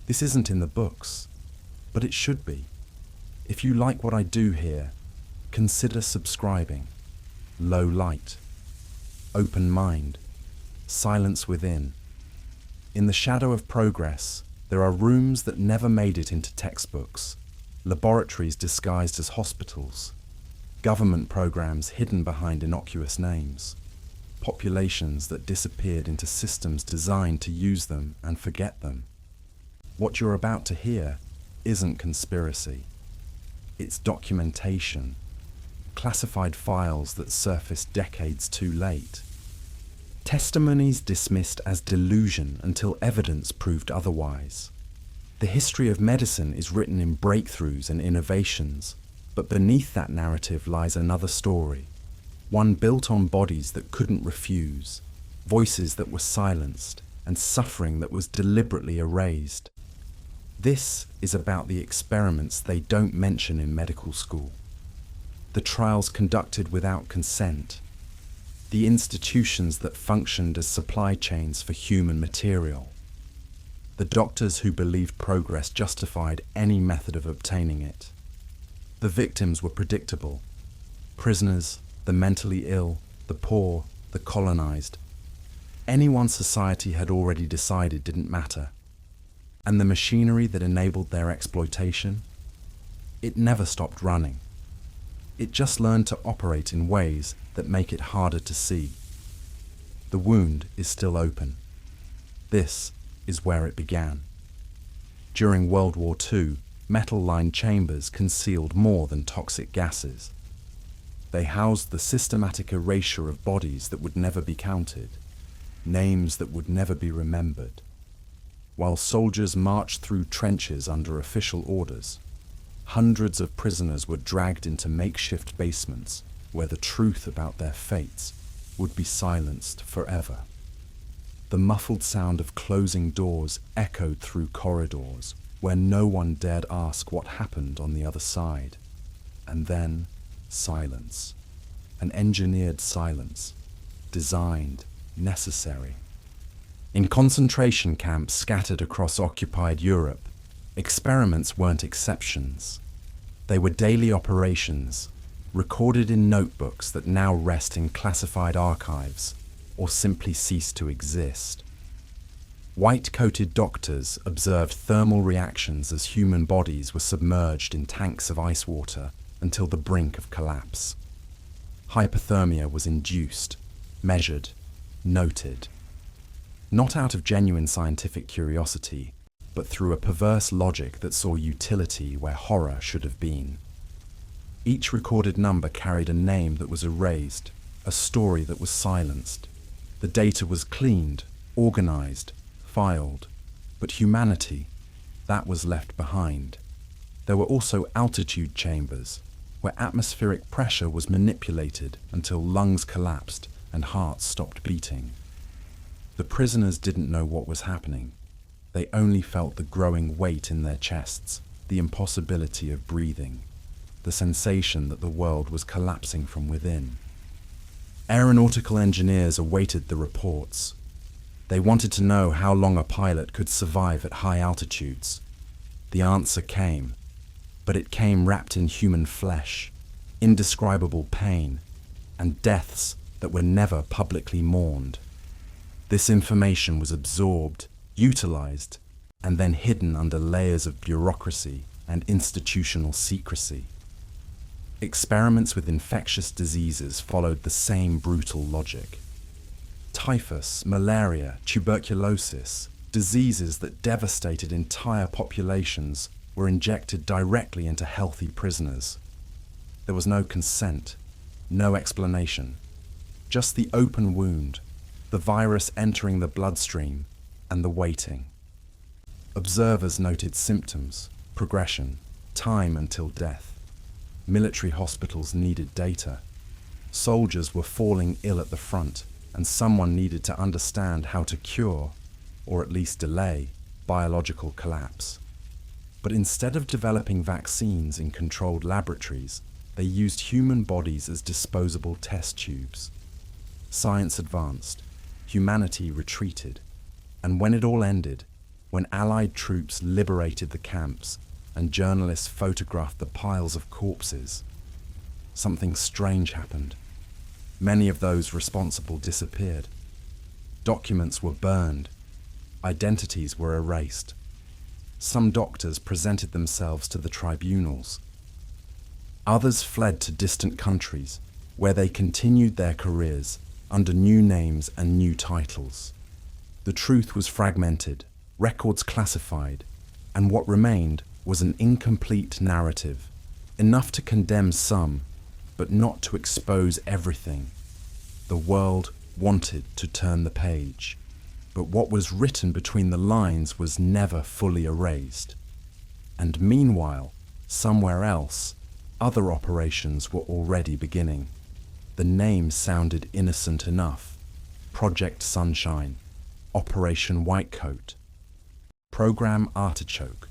This isn't in the books, but it should be. If you like what I do here, consider subscribing. Low light, open mind, silence within. In the shadow of progress, there are rooms that never made it into textbooks, laboratories disguised as hospitals, government programs hidden behind innocuous names, populations that disappeared into systems designed to use them and forget them. What you're about to hear isn't conspiracy. It's documentation, classified files that surfaced decades too late. Testimonies dismissed as delusion until evidence proved otherwise. The history of medicine is written in breakthroughs and innovations, but beneath that narrative lies another story, one built on bodies that couldn't refuse, voices that were silenced, and suffering that was deliberately erased. This is about the experiments they don't mention in medical school, the trials conducted without consent, the institutions that functioned as supply chains for human material, the doctors who believed progress justified any method of obtaining it. The victims were predictable: prisoners, the mentally ill, the poor, the colonized. Anyone society had already decided didn't matter. And the machinery that enabled their exploitation? It never stopped running. It just learned to operate in ways that make it harder to see. The wound is still open. This is where it began. During World War II, metal-lined chambers concealed more than toxic gases. They housed the systematic erasure of bodies that would never be counted, names that would never be remembered. While soldiers marched through trenches under official orders, hundreds of prisoners were dragged into makeshift basements where the truth about their fates would be silenced forever. The muffled sound of closing doors echoed through corridors where no one dared ask what happened on the other side. And then silence, an engineered silence, designed, necessary. In concentration camps scattered across occupied Europe, experiments weren't exceptions. They were daily operations, recorded in notebooks that now rest in classified archives or simply cease to exist. White-coated doctors observed thermal reactions as human bodies were submerged in tanks of ice water until the brink of collapse. Hypothermia was induced, measured, noted. Not out of genuine scientific curiosity, but through a perverse logic that saw utility where horror should have been. Each recorded number carried a name that was erased, a story that was silenced. The data was cleaned, organized, filed, but humanity, that was left behind. There were also altitude chambers, where atmospheric pressure was manipulated until lungs collapsed and hearts stopped beating. The prisoners didn't know what was happening. They only felt the growing weight in their chests, the impossibility of breathing, the sensation that the world was collapsing from within. Aeronautical engineers awaited the reports. They wanted to know how long a pilot could survive at high altitudes. The answer came, but it came wrapped in human flesh, indescribable pain, and deaths that were never publicly mourned. This information was absorbed, utilized, and then hidden under layers of bureaucracy and institutional secrecy. Experiments with infectious diseases followed the same brutal logic. Typhus, malaria, tuberculosis, diseases that devastated entire populations were injected directly into healthy prisoners. There was no consent, no explanation, just the open wound, the virus entering the bloodstream, and the waiting. Observers noted symptoms, progression, time until death. Military hospitals needed data. Soldiers were falling ill at the front, and someone needed to understand how to cure, or at least delay, biological collapse. But instead of developing vaccines in controlled laboratories, they used human bodies as disposable test tubes. Science advanced, humanity retreated, and when it all ended, when Allied troops liberated the camps and journalists photographed the piles of corpses, something strange happened. Many of those responsible disappeared. Documents were burned. Identities were erased. Some doctors presented themselves to the tribunals. Others fled to distant countries, where they continued their careers under new names and new titles. The truth was fragmented, records classified, and what remained was an incomplete narrative, enough to condemn some, but not to expose everything. The world wanted to turn the page, but what was written between the lines was never fully erased. And meanwhile, somewhere else, other operations were already beginning. The name sounded innocent enough. Project Sunshine, Operation Whitecoat, Program Artichoke.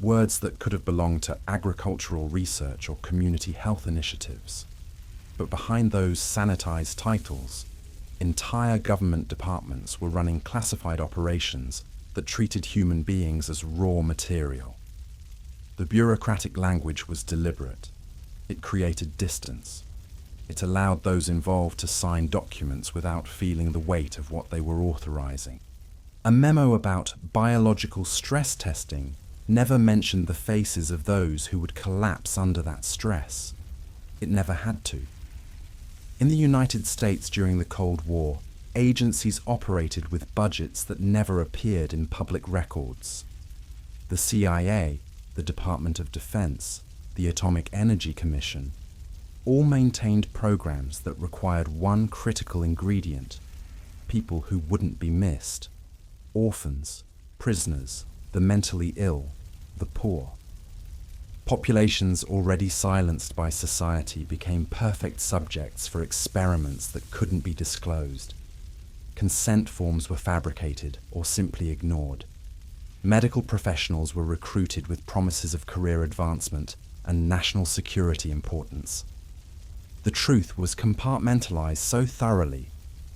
Words that could have belonged to agricultural research or community health initiatives. But behind those sanitized titles, entire government departments were running classified operations that treated human beings as raw material. The bureaucratic language was deliberate. It created distance. It allowed those involved to sign documents without feeling the weight of what they were authorizing. A memo about biological stress testing never mentioned the faces of those who would collapse under that stress. It never had to. In the United States during the Cold War, agencies operated with budgets that never appeared in public records. The CIA, the Department of Defense, the Atomic Energy Commission, all maintained programs that required one critical ingredient: people who wouldn't be missed. Orphans, prisoners, the mentally ill, the poor. Populations already silenced by society became perfect subjects for experiments that couldn't be disclosed. Consent forms were fabricated or simply ignored. Medical professionals were recruited with promises of career advancement and national security importance. The truth was compartmentalized so thoroughly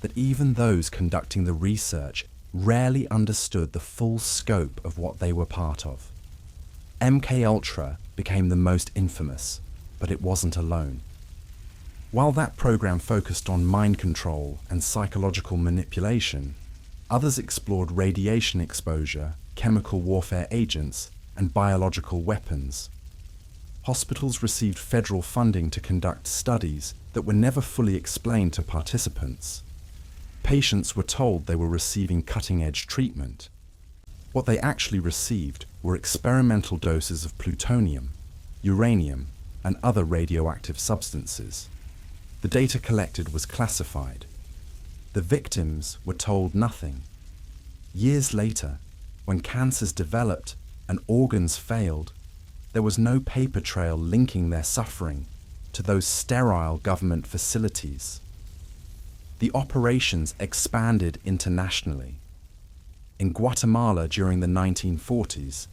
that even those conducting the research rarely understood the full scope of what they were part of. MKUltra became the most infamous, but it wasn't alone. While that program focused on mind control and psychological manipulation, others explored radiation exposure, chemical warfare agents, and biological weapons. Hospitals received federal funding to conduct studies that were never fully explained to participants. Patients were told they were receiving cutting-edge treatment. What they actually received were experimental doses of plutonium, uranium, and other radioactive substances. The data collected was classified. The victims were told nothing. Years later, when cancers developed and organs failed, there was no paper trail linking their suffering to those sterile government facilities. The operations expanded internationally. In Guatemala during the 1940s,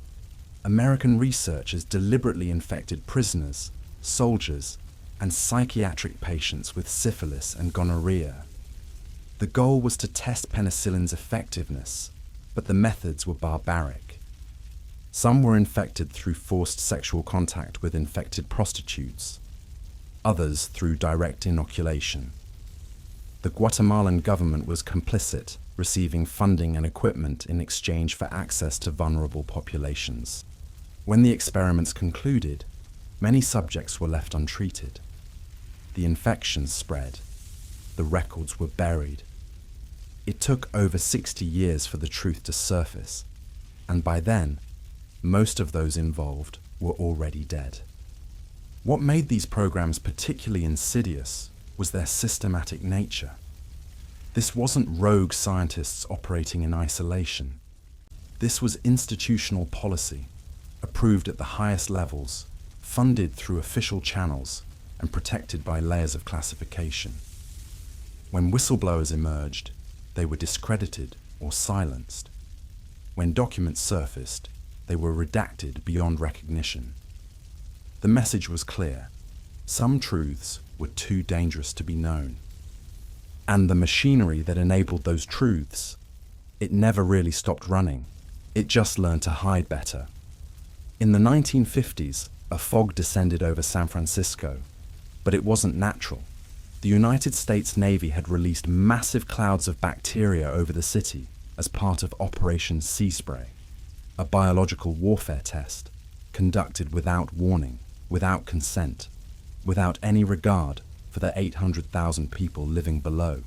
American researchers deliberately infected prisoners, soldiers, and psychiatric patients with syphilis and gonorrhea. The goal was to test penicillin's effectiveness, but the methods were barbaric. Some were infected through forced sexual contact with infected prostitutes, others through direct inoculation. The Guatemalan government was complicit, receiving funding and equipment in exchange for access to vulnerable populations. When the experiments concluded, many subjects were left untreated. The infections spread. The records were buried. It took over 60 years for the truth to surface, and by then, most of those involved were already dead. What made these programs particularly insidious was their systematic nature. This wasn't rogue scientists operating in isolation. This was institutional policy, approved at the highest levels, funded through official channels, and protected by layers of classification. When whistleblowers emerged, they were discredited or silenced. When documents surfaced, they were redacted beyond recognition. The message was clear. Some truths were too dangerous to be known. And the machinery that enabled those truths, it never really stopped running. It just learned to hide better. In the 1950s, a fog descended over San Francisco, but it wasn't natural. The United States Navy had released massive clouds of bacteria over the city as part of Operation Sea Spray, a biological warfare test conducted without warning, without consent, without any regard for the 800,000 people living below.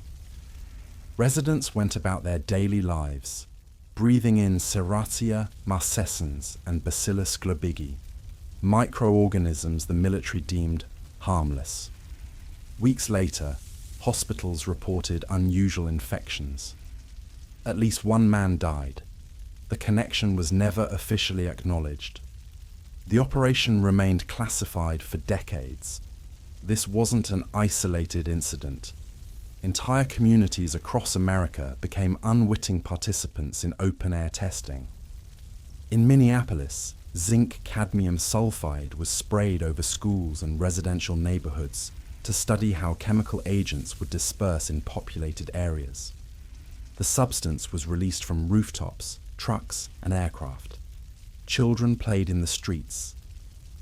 Residents went about their daily lives, breathing in Serratia marcescens and Bacillus globigi, microorganisms the military deemed harmless. Weeks later, hospitals reported unusual infections. At least one man died. The connection was never officially acknowledged. The operation remained classified for decades. This wasn't an isolated incident. Entire communities across America became unwitting participants in open-air testing. In Minneapolis, zinc cadmium sulfide was sprayed over schools and residential neighborhoods to study how chemical agents would disperse in populated areas. The substance was released from rooftops, trucks, and aircraft. Children played in the streets.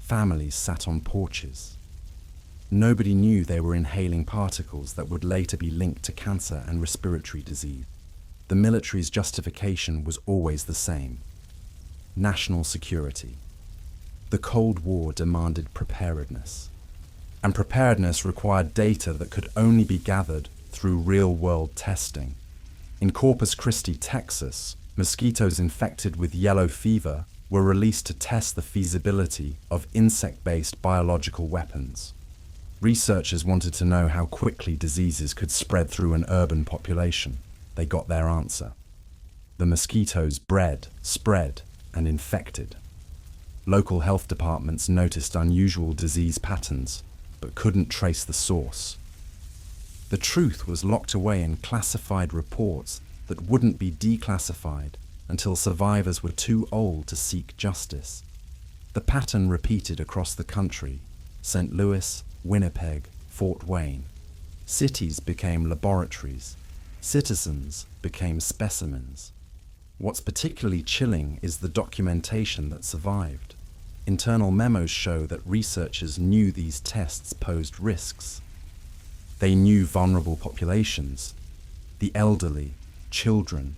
Families sat on porches. Nobody knew they were inhaling particles that would later be linked to cancer and respiratory disease. The military's justification was always the same: national security. The Cold War demanded preparedness. And preparedness required data that could only be gathered through real-world testing. In Corpus Christi, Texas, mosquitoes infected with yellow fever were released to test the feasibility of insect-based biological weapons. Researchers wanted to know how quickly diseases could spread through an urban population. They got their answer. The mosquitoes bred, spread, and infected. Local health departments noticed unusual disease patterns, but couldn't trace the source. The truth was locked away in classified reports that wouldn't be declassified until survivors were too old to seek justice. The pattern repeated across the country: St. Louis, Winnipeg, Fort Wayne. Cities became laboratories. Citizens became specimens. What's particularly chilling is the documentation that survived. Internal memos show that researchers knew these tests posed risks. They knew vulnerable populations, the elderly, children,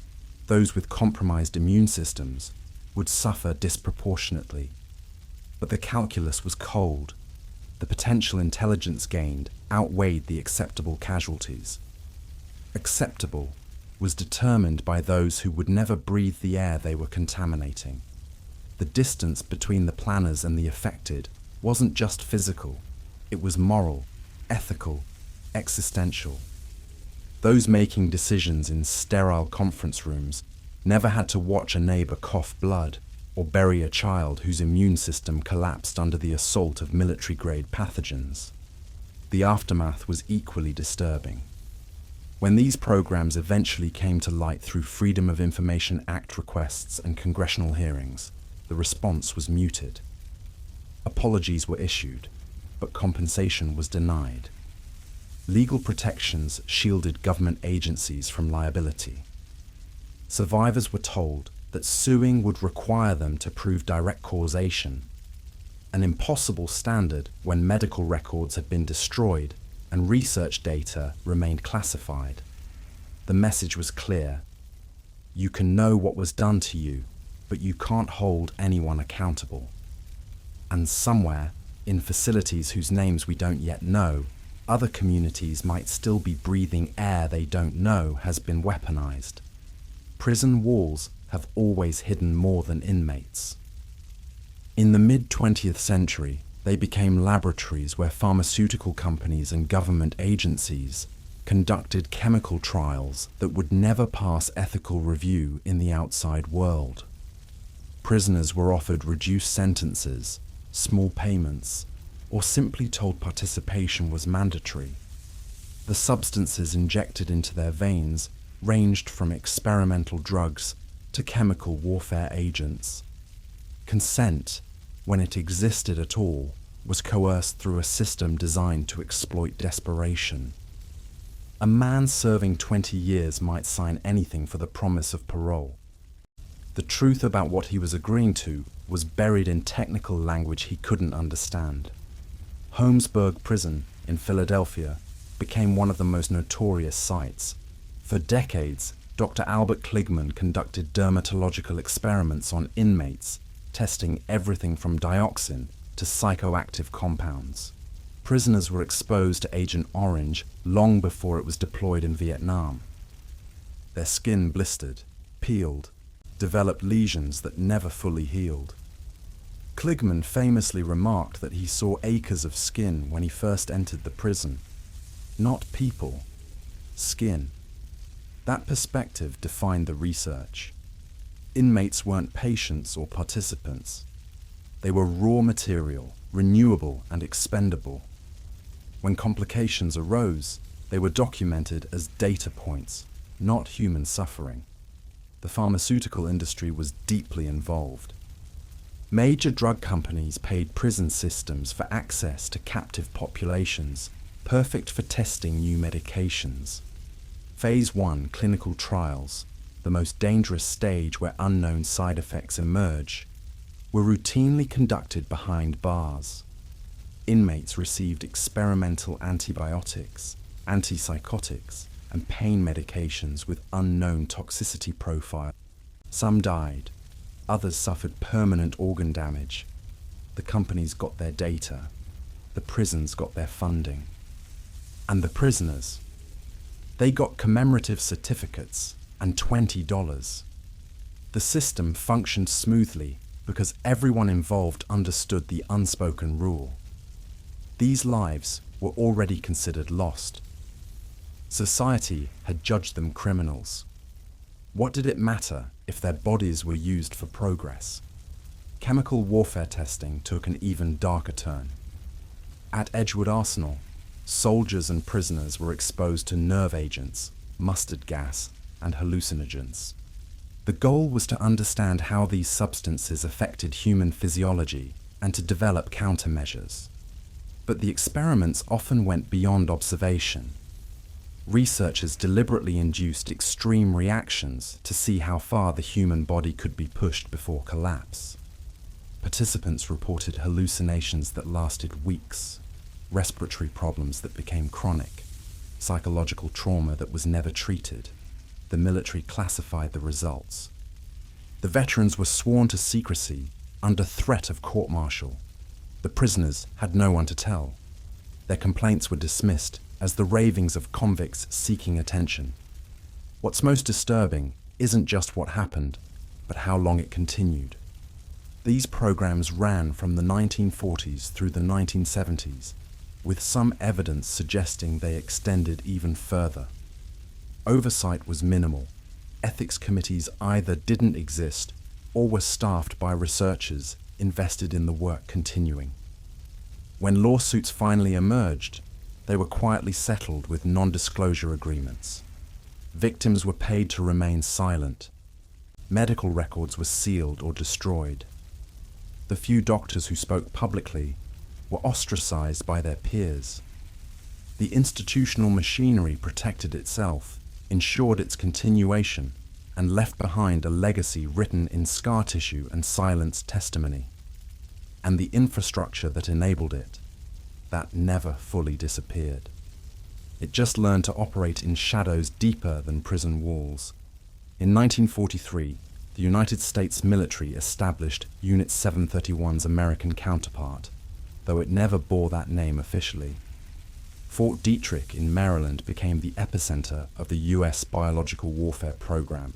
those with compromised immune systems, would suffer disproportionately. But the calculus was cold. The potential intelligence gained outweighed the acceptable casualties. Acceptable was determined by those who would never breathe the air they were contaminating. The distance between the planners and the affected wasn't just physical, it was moral, ethical, existential. Those making decisions in sterile conference rooms never had to watch a neighbor cough blood or bury a child whose immune system collapsed under the assault of military-grade pathogens. The aftermath was equally disturbing. When these programs eventually came to light through Freedom of Information Act requests and congressional hearings, the response was muted. Apologies were issued, but compensation was denied. Legal protections shielded government agencies from liability. Survivors were told that suing would require them to prove direct causation, an impossible standard when medical records had been destroyed and research data remained classified. The message was clear: you can know what was done to you, but you can't hold anyone accountable. And somewhere, in facilities whose names we don't yet know, other communities might still be breathing air they don't know has been weaponized. Prison walls have always hidden more than inmates. In the mid-20th century, they became laboratories where pharmaceutical companies and government agencies conducted chemical trials that would never pass ethical review in the outside world. Prisoners were offered reduced sentences, small payments, or simply told participation was mandatory. The substances injected into their veins ranged from experimental drugs to chemical warfare agents. Consent, when it existed at all, was coerced through a system designed to exploit desperation. A man serving 20 years might sign anything for the promise of parole. The truth about what he was agreeing to was buried in technical language he couldn't understand. Holmesburg Prison in Philadelphia became one of the most notorious sites. For decades, Dr. Albert Kligman conducted dermatological experiments on inmates, testing everything from dioxin to psychoactive compounds. Prisoners were exposed to Agent Orange long before it was deployed in Vietnam. Their skin blistered, peeled, developed lesions that never fully healed. Kligman famously remarked that he saw acres of skin when he first entered the prison. Not people, skin. That perspective defined the research. Inmates weren't patients or participants. They were raw material, renewable and expendable. When complications arose, they were documented as data points, not human suffering. The pharmaceutical industry was deeply involved. Major drug companies paid prison systems for access to captive populations, perfect for testing new medications. Phase 1 clinical trials, the most dangerous stage where unknown side effects emerge, were routinely conducted behind bars. Inmates received experimental antibiotics, antipsychotics, and pain medications with unknown toxicity profile. Some died, others suffered permanent organ damage. The companies got their data, the prisons got their funding. And the prisoners, they got commemorative certificates and $20. The system functioned smoothly because everyone involved understood the unspoken rule. These lives were already considered lost. Society had judged them criminals. What did it matter if their bodies were used for progress? Chemical warfare testing took an even darker turn. At Edgewood Arsenal, soldiers and prisoners were exposed to nerve agents, mustard gas, and hallucinogens. The goal was to understand how these substances affected human physiology and to develop countermeasures. But the experiments often went beyond observation. Researchers deliberately induced extreme reactions to see how far the human body could be pushed before collapse. Participants reported hallucinations that lasted weeks, respiratory problems that became chronic, psychological trauma that was never treated. The military classified the results. The veterans were sworn to secrecy under threat of court-martial. The prisoners had no one to tell. Their complaints were dismissed as the ravings of convicts seeking attention. What's most disturbing isn't just what happened, but how long it continued. These programs ran from the 1940s through the 1970s, with some evidence suggesting they extended even further. Oversight was minimal. Ethics committees either didn't exist or were staffed by researchers invested in the work continuing. When lawsuits finally emerged, they were quietly settled with non-disclosure agreements. Victims were paid to remain silent. Medical records were sealed or destroyed. The few doctors who spoke publicly were ostracized by their peers. The institutional machinery protected itself, ensured its continuation, and left behind a legacy written in scar tissue and silenced testimony. And the infrastructure that enabled it, that never fully disappeared. It just learned to operate in shadows deeper than prison walls. In 1943, the United States military established Unit 731's American counterpart, though it never bore that name officially. Fort Detrick in Maryland became the epicenter of the US biological warfare program,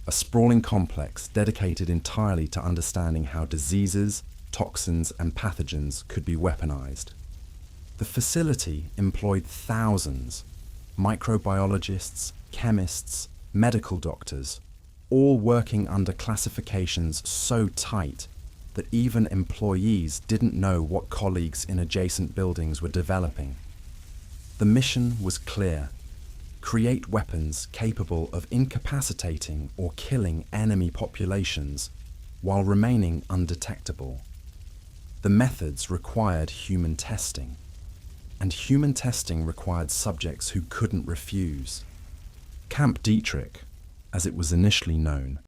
a sprawling complex dedicated entirely to understanding how diseases, toxins, and pathogens could be weaponized. The facility employed thousands, microbiologists, chemists, medical doctors, all working under classifications so tight that even employees didn't know what colleagues in adjacent buildings were developing. The mission was clear: create weapons capable of incapacitating or killing enemy populations while remaining undetectable. The methods required human testing, and human testing required subjects who couldn't refuse. Camp Detrick, as it was initially known,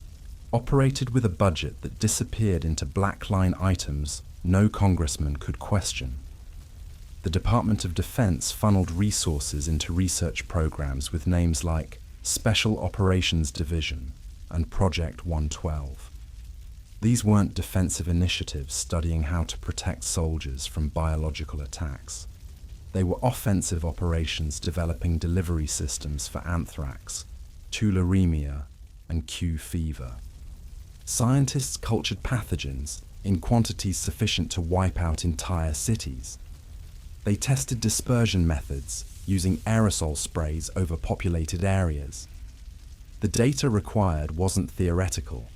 operated with a budget that disappeared into black line items no congressman could question. The Department of Defense funneled resources into research programs with names like Special Operations Division and Project 112. These weren't defensive initiatives studying how to protect soldiers from biological attacks. They were offensive operations developing delivery systems for anthrax, tularemia, and Q fever. Scientists cultured pathogens in quantities sufficient to wipe out entire cities. They tested dispersion methods using aerosol sprays over populated areas. The data required wasn't theoretical.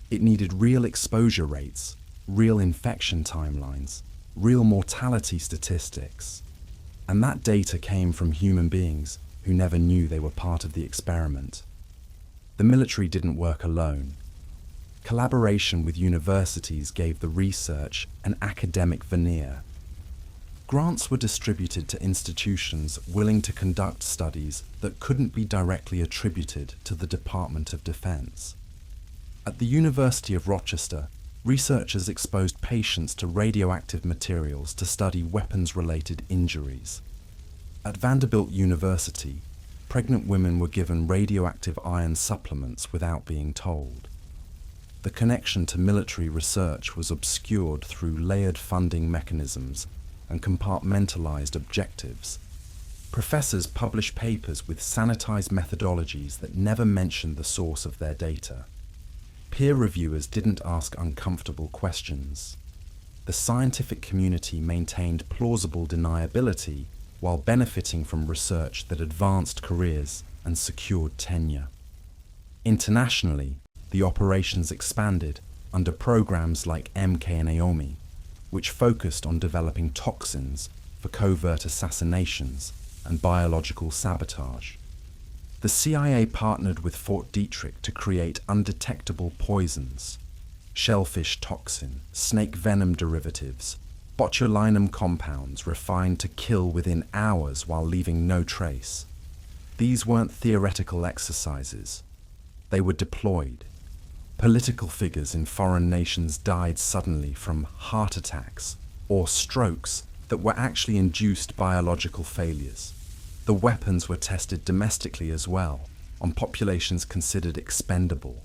It needed real exposure rates, real infection timelines, real mortality statistics. And that data came from human beings who never knew they were part of the experiment. The military didn't work alone. Collaboration with universities gave the research an academic veneer. Grants were distributed to institutions willing to conduct studies that couldn't be directly attributed to the Department of Defense. At the University of Rochester, researchers exposed patients to radioactive materials to study weapons-related injuries. At Vanderbilt University, pregnant women were given radioactive iron supplements without being told. The connection to military research was obscured through layered funding mechanisms and compartmentalized objectives. Professors published papers with sanitized methodologies that never mentioned the source of their data. Peer reviewers didn't ask uncomfortable questions. The scientific community maintained plausible deniability while benefiting from research that advanced careers and secured tenure. Internationally, the operations expanded under programs like MK and Naomi, which focused on developing toxins for covert assassinations and biological sabotage. The CIA partnered with Fort Detrick to create undetectable poisons, shellfish toxin, snake venom derivatives, botulinum compounds refined to kill within hours while leaving no trace. These weren't theoretical exercises. They were deployed. Political figures in foreign nations died suddenly from heart attacks or strokes that were actually induced biological failures. The weapons were tested domestically as well, on populations considered expendable.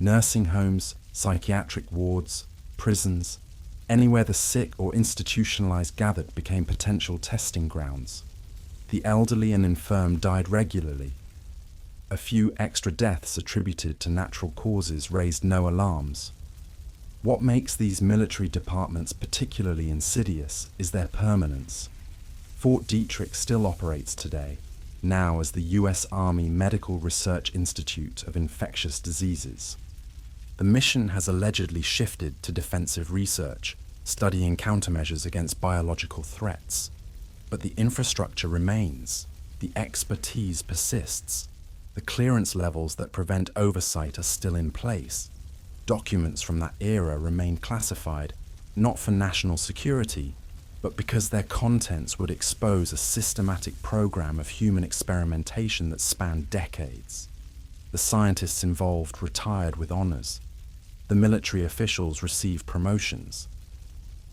Nursing homes, psychiatric wards, prisons, anywhere the sick or institutionalized gathered became potential testing grounds. The elderly and infirm died regularly. A few extra deaths attributed to natural causes raised no alarms. What makes these military departments particularly insidious is their permanence. Fort Detrick still operates today, now as the U.S. Army Medical Research Institute of Infectious Diseases. The mission has allegedly shifted to defensive research, studying countermeasures against biological threats. But the infrastructure remains, the expertise persists. The clearance levels that prevent oversight are still in place. Documents from that era remain classified, not for national security, but because their contents would expose a systematic program of human experimentation that spanned decades. The scientists involved retired with honors. The military officials received promotions.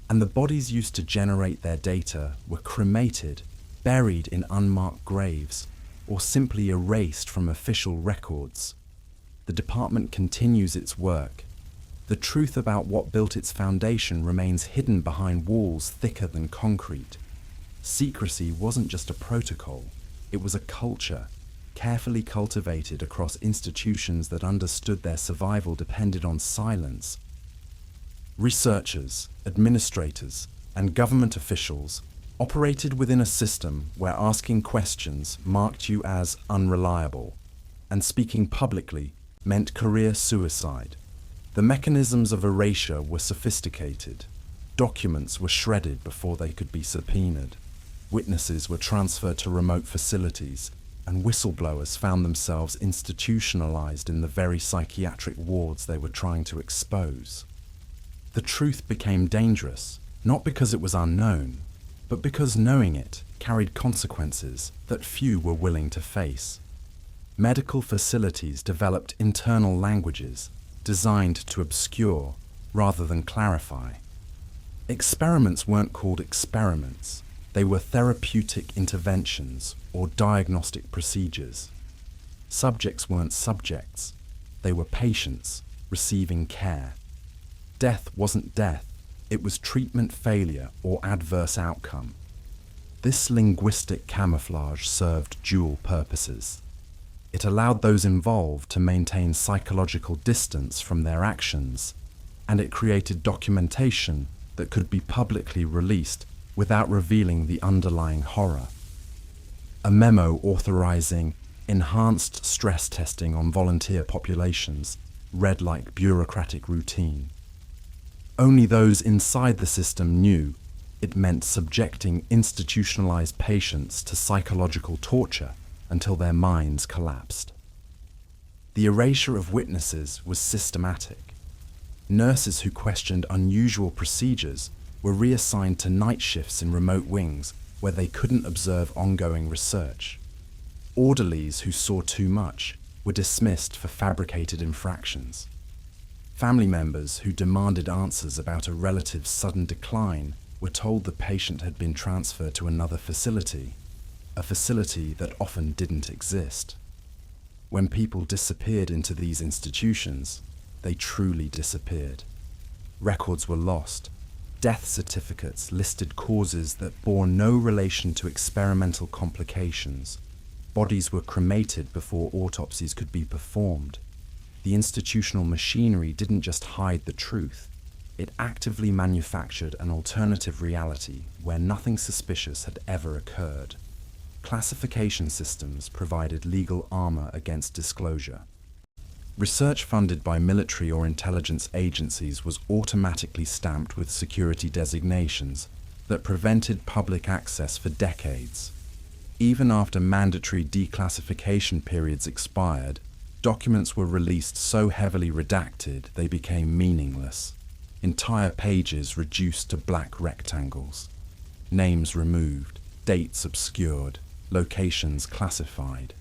And the bodies used to generate their data were cremated, buried in unmarked graves, or simply erased from official records. The department continues its work. The truth about what built its foundation remains hidden behind walls thicker than concrete. Secrecy wasn't just a protocol, it was a culture, carefully cultivated across institutions that understood their survival depended on silence. Researchers, administrators, and government officials operated within a system where asking questions marked you as unreliable, and speaking publicly meant career suicide. The mechanisms of erasure were sophisticated. Documents were shredded before they could be subpoenaed. Witnesses were transferred to remote facilities, and whistleblowers found themselves institutionalized in the very psychiatric wards they were trying to expose. The truth became dangerous, not because it was unknown, but because knowing it carried consequences that few were willing to face. Medical facilities developed internal languages, designed to obscure rather than clarify. Experiments weren't called experiments. They were therapeutic interventions or diagnostic procedures. Subjects weren't subjects. They were patients receiving care. Death wasn't death. It was treatment failure or adverse outcome. This linguistic camouflage served dual purposes. It allowed those involved to maintain psychological distance from their actions, and it created documentation that could be publicly released without revealing the underlying horror. A memo authorizing enhanced stress testing on volunteer populations read like bureaucratic routine. Only those inside the system knew it meant subjecting institutionalized patients to psychological torture until their minds collapsed. The erasure of witnesses was systematic. Nurses who questioned unusual procedures were reassigned to night shifts in remote wings where they couldn't observe ongoing research. Orderlies who saw too much were dismissed for fabricated infractions. Family members who demanded answers about a relative's sudden decline were told the patient had been transferred to another facility, a facility that often didn't exist. When people disappeared into these institutions, they truly disappeared. Records were lost. Death certificates listed causes that bore no relation to experimental complications. Bodies were cremated before autopsies could be performed. The institutional machinery didn't just hide the truth. It actively manufactured an alternative reality where nothing suspicious had ever occurred. Classification systems provided legal armor against disclosure. Research funded by military or intelligence agencies was automatically stamped with security designations that prevented public access for decades. Even after mandatory declassification periods expired, documents were released so heavily redacted they became meaningless. Entire pages reduced to black rectangles. Names removed, dates obscured, locations classified.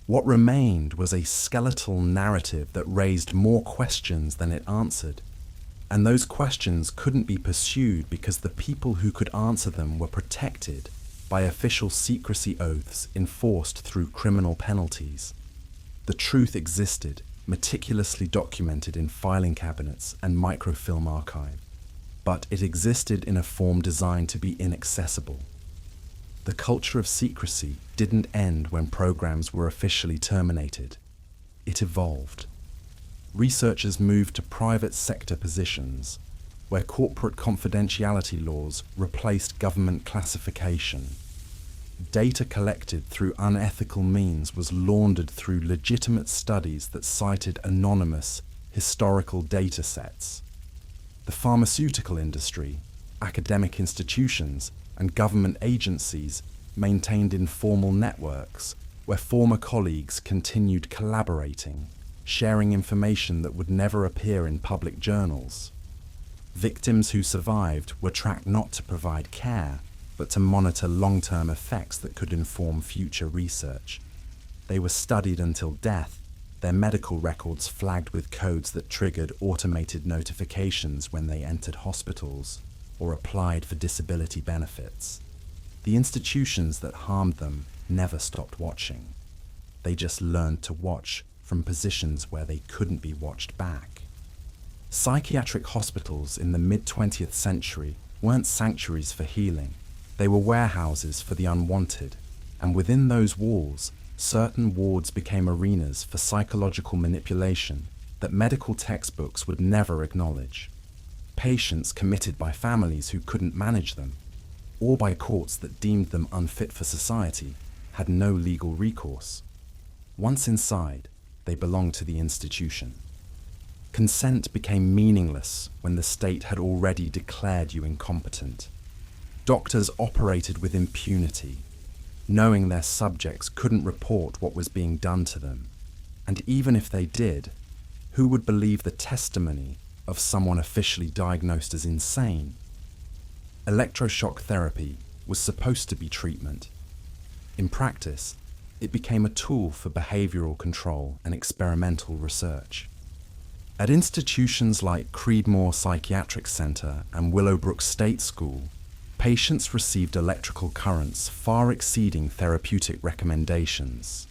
What remained was a skeletal narrative that raised more questions than it answered. And those questions couldn't be pursued because the people who could answer them were protected by official secrecy oaths enforced through criminal penalties. The truth existed, meticulously documented in filing cabinets and microfilm archive, but it existed in a form designed to be inaccessible. The culture of secrecy didn't end when programs were officially terminated. It evolved. Researchers moved to private sector positions, where corporate confidentiality laws replaced government classification. Data collected through unethical means was laundered through legitimate studies that cited anonymous, historical data sets. The pharmaceutical industry, academic institutions, and government agencies maintained informal networks where former colleagues continued collaborating, sharing information that would never appear in public journals. Victims who survived were tracked not to provide care, but to monitor long-term effects that could inform future research. They were studied until death, their medical records flagged with codes that triggered automated notifications when they entered hospitals or applied for disability benefits. The institutions that harmed them never stopped watching. They just learned to watch from positions where they couldn't be watched back. Psychiatric hospitals in the mid-20th century weren't sanctuaries for healing. They were warehouses for the unwanted, and within those walls, certain wards became arenas for psychological manipulation that medical textbooks would never acknowledge. Patients committed by families who couldn't manage them, or by courts that deemed them unfit for society, had no legal recourse. Once inside, they belonged to the institution. Consent became meaningless when the state had already declared you incompetent. Doctors operated with impunity, knowing their subjects couldn't report what was being done to them. And even if they did, who would believe the testimony of someone officially diagnosed as insane? Electroshock therapy was supposed to be treatment. In practice, it became a tool for behavioral control and experimental research. At institutions like Creedmoor Psychiatric Center and Willowbrook State School, patients received electrical currents far exceeding therapeutic recommendations.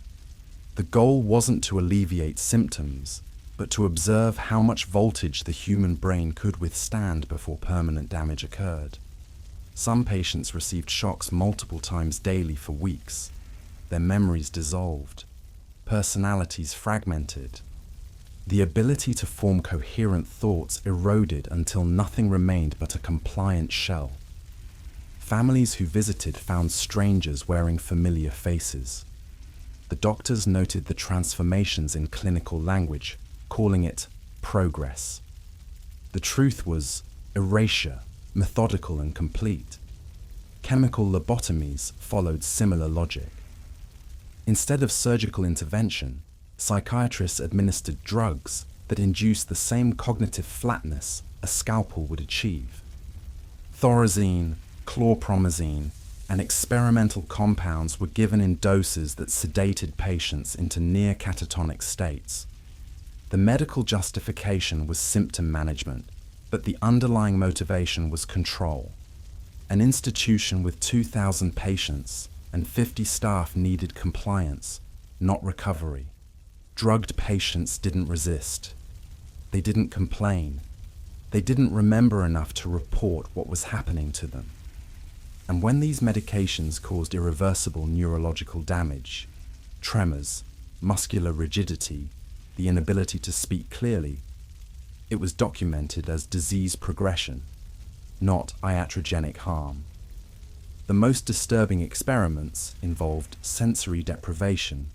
The goal wasn't to alleviate symptoms, but to observe how much voltage the human brain could withstand before permanent damage occurred. Some patients received shocks multiple times daily for weeks. Their memories dissolved, personalities fragmented. The ability to form coherent thoughts eroded until nothing remained but a compliant shell. Families who visited found strangers wearing familiar faces. The doctors noted the transformations in clinical language, calling it progress. The truth was erasure, methodical and complete. Chemical lobotomies followed similar logic. Instead of surgical intervention, psychiatrists administered drugs that induced the same cognitive flatness a scalpel would achieve. Thorazine, chlorpromazine, and experimental compounds were given in doses that sedated patients into near catatonic states. The medical justification was symptom management, but the underlying motivation was control. An institution with 2,000 patients and 50 staff needed compliance, not recovery. Drugged patients didn't resist. They didn't complain. They didn't remember enough to report what was happening to them. And when these medications caused irreversible neurological damage, tremors, muscular rigidity, the inability to speak clearly, it was documented as disease progression, not iatrogenic harm. The most disturbing experiments involved sensory deprivation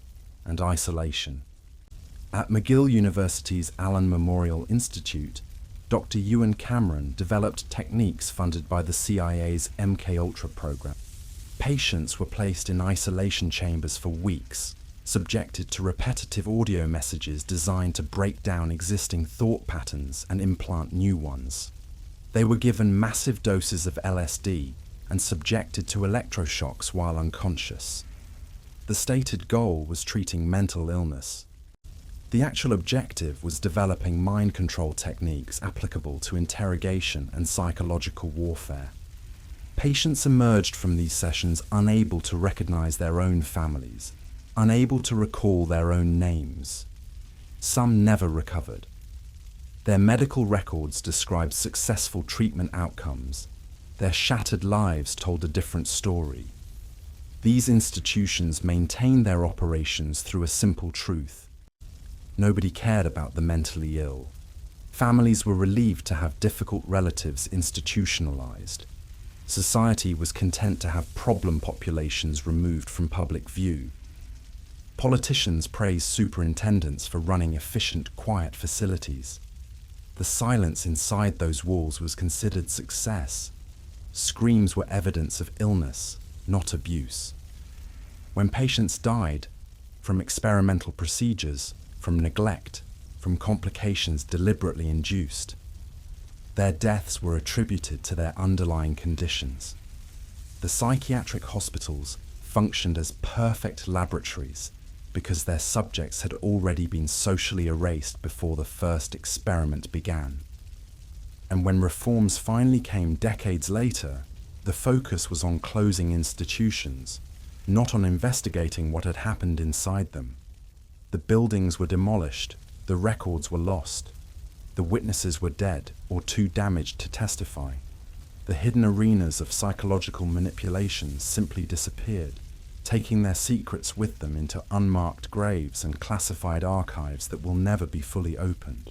and isolation. At McGill University's Allen Memorial Institute, Dr. Ewan Cameron developed techniques funded by the CIA's MKUltra program. Patients were placed in isolation chambers for weeks, subjected to repetitive audio messages designed to break down existing thought patterns and implant new ones. They were given massive doses of LSD and subjected to electroshocks while unconscious. The stated goal was treating mental illness. The actual objective was developing mind control techniques applicable to interrogation and psychological warfare. Patients emerged from these sessions unable to recognize their own families, unable to recall their own names. Some never recovered. Their medical records described successful treatment outcomes. Their shattered lives told a different story. These institutions maintained their operations through a simple truth. Nobody cared about the mentally ill. Families were relieved to have difficult relatives institutionalized. Society was content to have problem populations removed from public view. Politicians praised superintendents for running efficient, quiet facilities. The silence inside those walls was considered success. Screams were evidence of illness, not abuse. When patients died, from experimental procedures, from neglect, from complications deliberately induced, their deaths were attributed to their underlying conditions. The psychiatric hospitals functioned as perfect laboratories because their subjects had already been socially erased before the first experiment began. And when reforms finally came decades later, the focus was on closing institutions, not on investigating what had happened inside them. The buildings were demolished, the records were lost, the witnesses were dead or too damaged to testify. The hidden arenas of psychological manipulation simply disappeared, taking their secrets with them into unmarked graves and classified archives that will never be fully opened.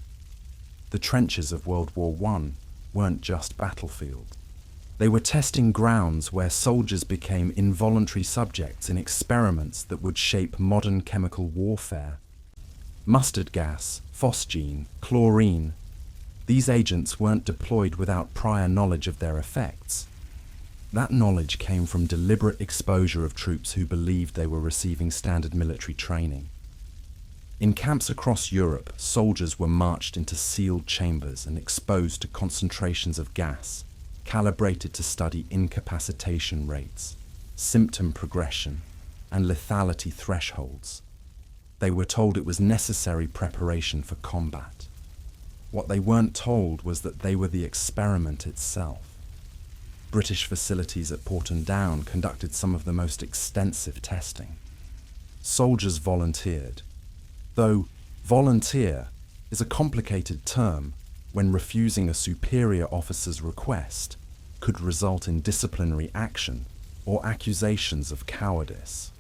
The trenches of World War I weren't just battlefield. They were testing grounds where soldiers became involuntary subjects in experiments that would shape modern chemical warfare. Mustard gas, phosgene, chlorine. These agents weren't deployed without prior knowledge of their effects. That knowledge came from deliberate exposure of troops who believed they were receiving standard military training. In camps across Europe, soldiers were marched into sealed chambers and exposed to concentrations of gas, calibrated to study incapacitation rates, symptom progression, and lethality thresholds. They were told it was necessary preparation for combat. What they weren't told was that they were the experiment itself. British facilities at Porton Down conducted some of the most extensive testing. Soldiers volunteered, though volunteer is a complicated term when refusing a superior officer's request could result in disciplinary action or accusations of cowardice.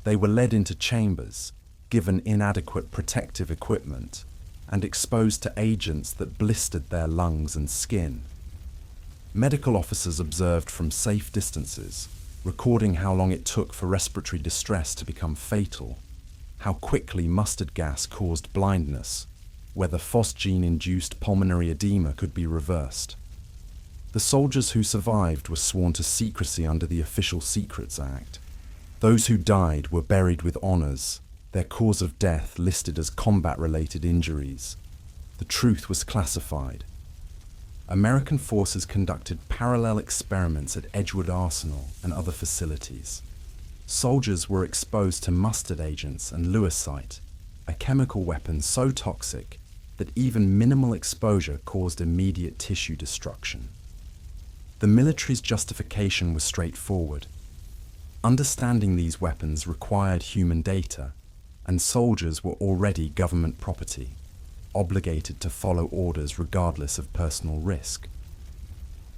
They were led into chambers, given inadequate protective equipment, and exposed to agents that blistered their lungs and skin. Medical officers observed from safe distances, recording how long it took for respiratory distress to become fatal, how quickly mustard gas caused blindness, whether phosgene-induced pulmonary edema could be reversed. The soldiers who survived were sworn to secrecy under the Official Secrets Act. Those who died were buried with honors, their cause of death listed as combat-related injuries. The truth was classified. American forces conducted parallel experiments at Edgewood Arsenal and other facilities. Soldiers were exposed to mustard agents and lewisite, a chemical weapon so toxic that even minimal exposure caused immediate tissue destruction. The military's justification was straightforward. Understanding these weapons required human data, and soldiers were already government property, obligated to follow orders regardless of personal risk.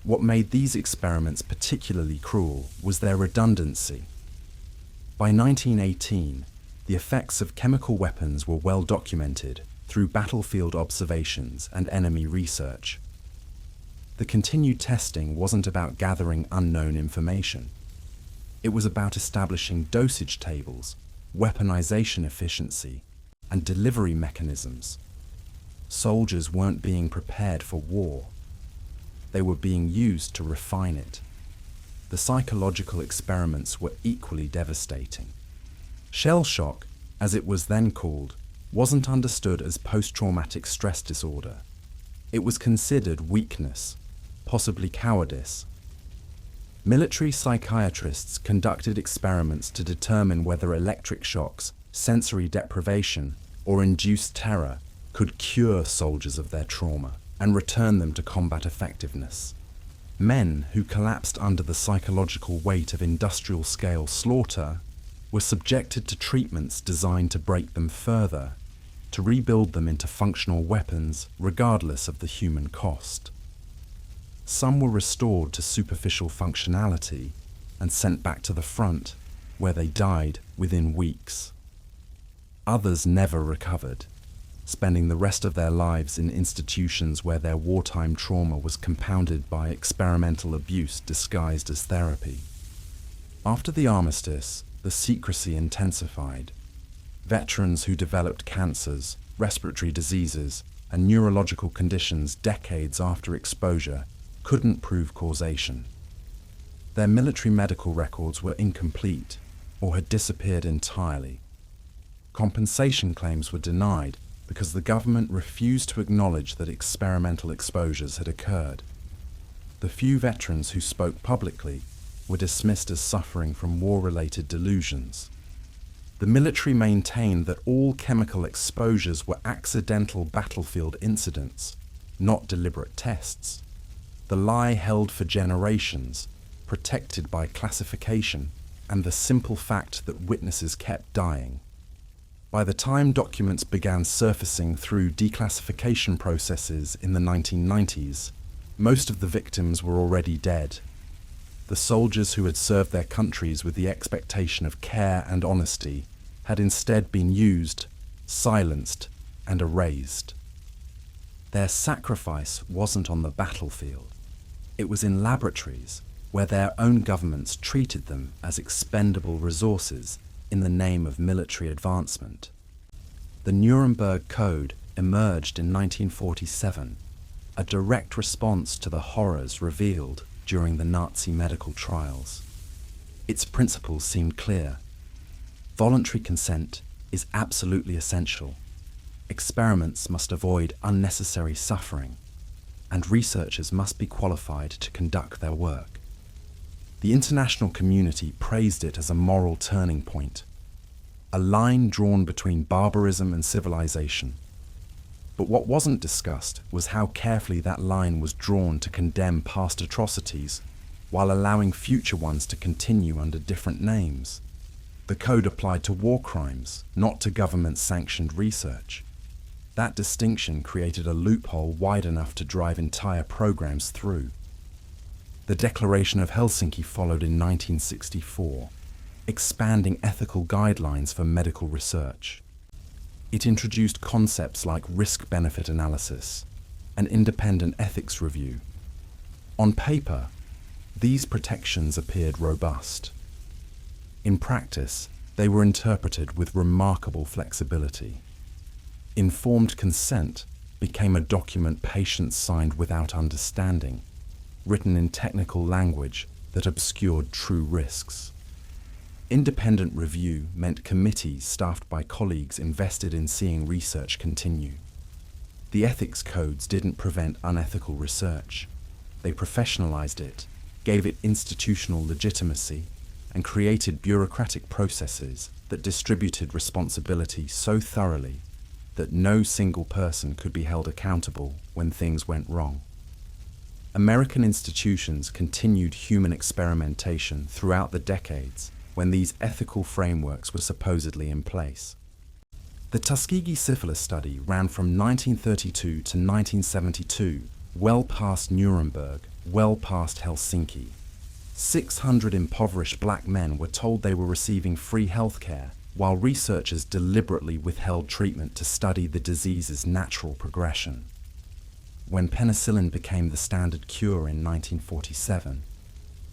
What made these experiments particularly cruel was their redundancy. By 1918, the effects of chemical weapons were well documented through battlefield observations and enemy research. The continued testing wasn't about gathering unknown information. It was about establishing dosage tables, weaponization efficiency, and delivery mechanisms. Soldiers weren't being prepared for war. They were being used to refine it. The psychological experiments were equally devastating. Shell shock, as it was then called, wasn't understood as post-traumatic stress disorder. It was considered weakness, possibly cowardice. Military psychiatrists conducted experiments to determine whether electric shocks, sensory deprivation, or induced terror could cure soldiers of their trauma and return them to combat effectiveness. Men who collapsed under the psychological weight of industrial-scale slaughter were subjected to treatments designed to break them further, to rebuild them into functional weapons regardless of the human cost. Some were restored to superficial functionality and sent back to the front, where they died within weeks. Others never recovered, spending the rest of their lives in institutions where their wartime trauma was compounded by experimental abuse disguised as therapy. After the armistice, the secrecy intensified. Veterans who developed cancers, respiratory diseases, and neurological conditions decades after exposure couldn't prove causation. Their military medical records were incomplete or had disappeared entirely. Compensation claims were denied because the government refused to acknowledge that experimental exposures had occurred. The few veterans who spoke publicly were dismissed as suffering from war-related delusions. The military maintained that all chemical exposures were accidental battlefield incidents, not deliberate tests. The lie held for generations, protected by classification and the simple fact that witnesses kept dying. By the time documents began surfacing through declassification processes in the 1990s, most of the victims were already dead. The soldiers who had served their countries with the expectation of care and honesty had instead been used, silenced, and erased. Their sacrifice wasn't on the battlefield. It was in laboratories where their own governments treated them as expendable resources in the name of military advancement. The Nuremberg Code emerged in 1947, a direct response to the horrors revealed during the Nazi medical trials. Its principles seemed clear. Voluntary consent is absolutely essential. Experiments must avoid unnecessary suffering, and researchers must be qualified to conduct their work. The international community praised it as a moral turning point, a line drawn between barbarism and civilization. But what wasn't discussed was how carefully that line was drawn to condemn past atrocities while allowing future ones to continue under different names. The code applied to war crimes, not to government-sanctioned research. That distinction created a loophole wide enough to drive entire programs through. The Declaration of Helsinki followed in 1964, expanding ethical guidelines for medical research. It introduced concepts like risk-benefit analysis and independent ethics review. On paper, these protections appeared robust. In practice, they were interpreted with remarkable flexibility. Informed consent became a document patients signed without understanding, written in technical language that obscured true risks. Independent review meant committees staffed by colleagues invested in seeing research continue. The ethics codes didn't prevent unethical research. They professionalized it, gave it institutional legitimacy, and created bureaucratic processes that distributed responsibility so thoroughly that no single person could be held accountable when things went wrong. American institutions continued human experimentation throughout the decades when these ethical frameworks were supposedly in place. The Tuskegee syphilis study ran from 1932 to 1972, well past Nuremberg, well past Helsinki. 600 impoverished black men were told they were receiving free healthcare, while researchers deliberately withheld treatment to study the disease's natural progression. When penicillin became the standard cure in 1947,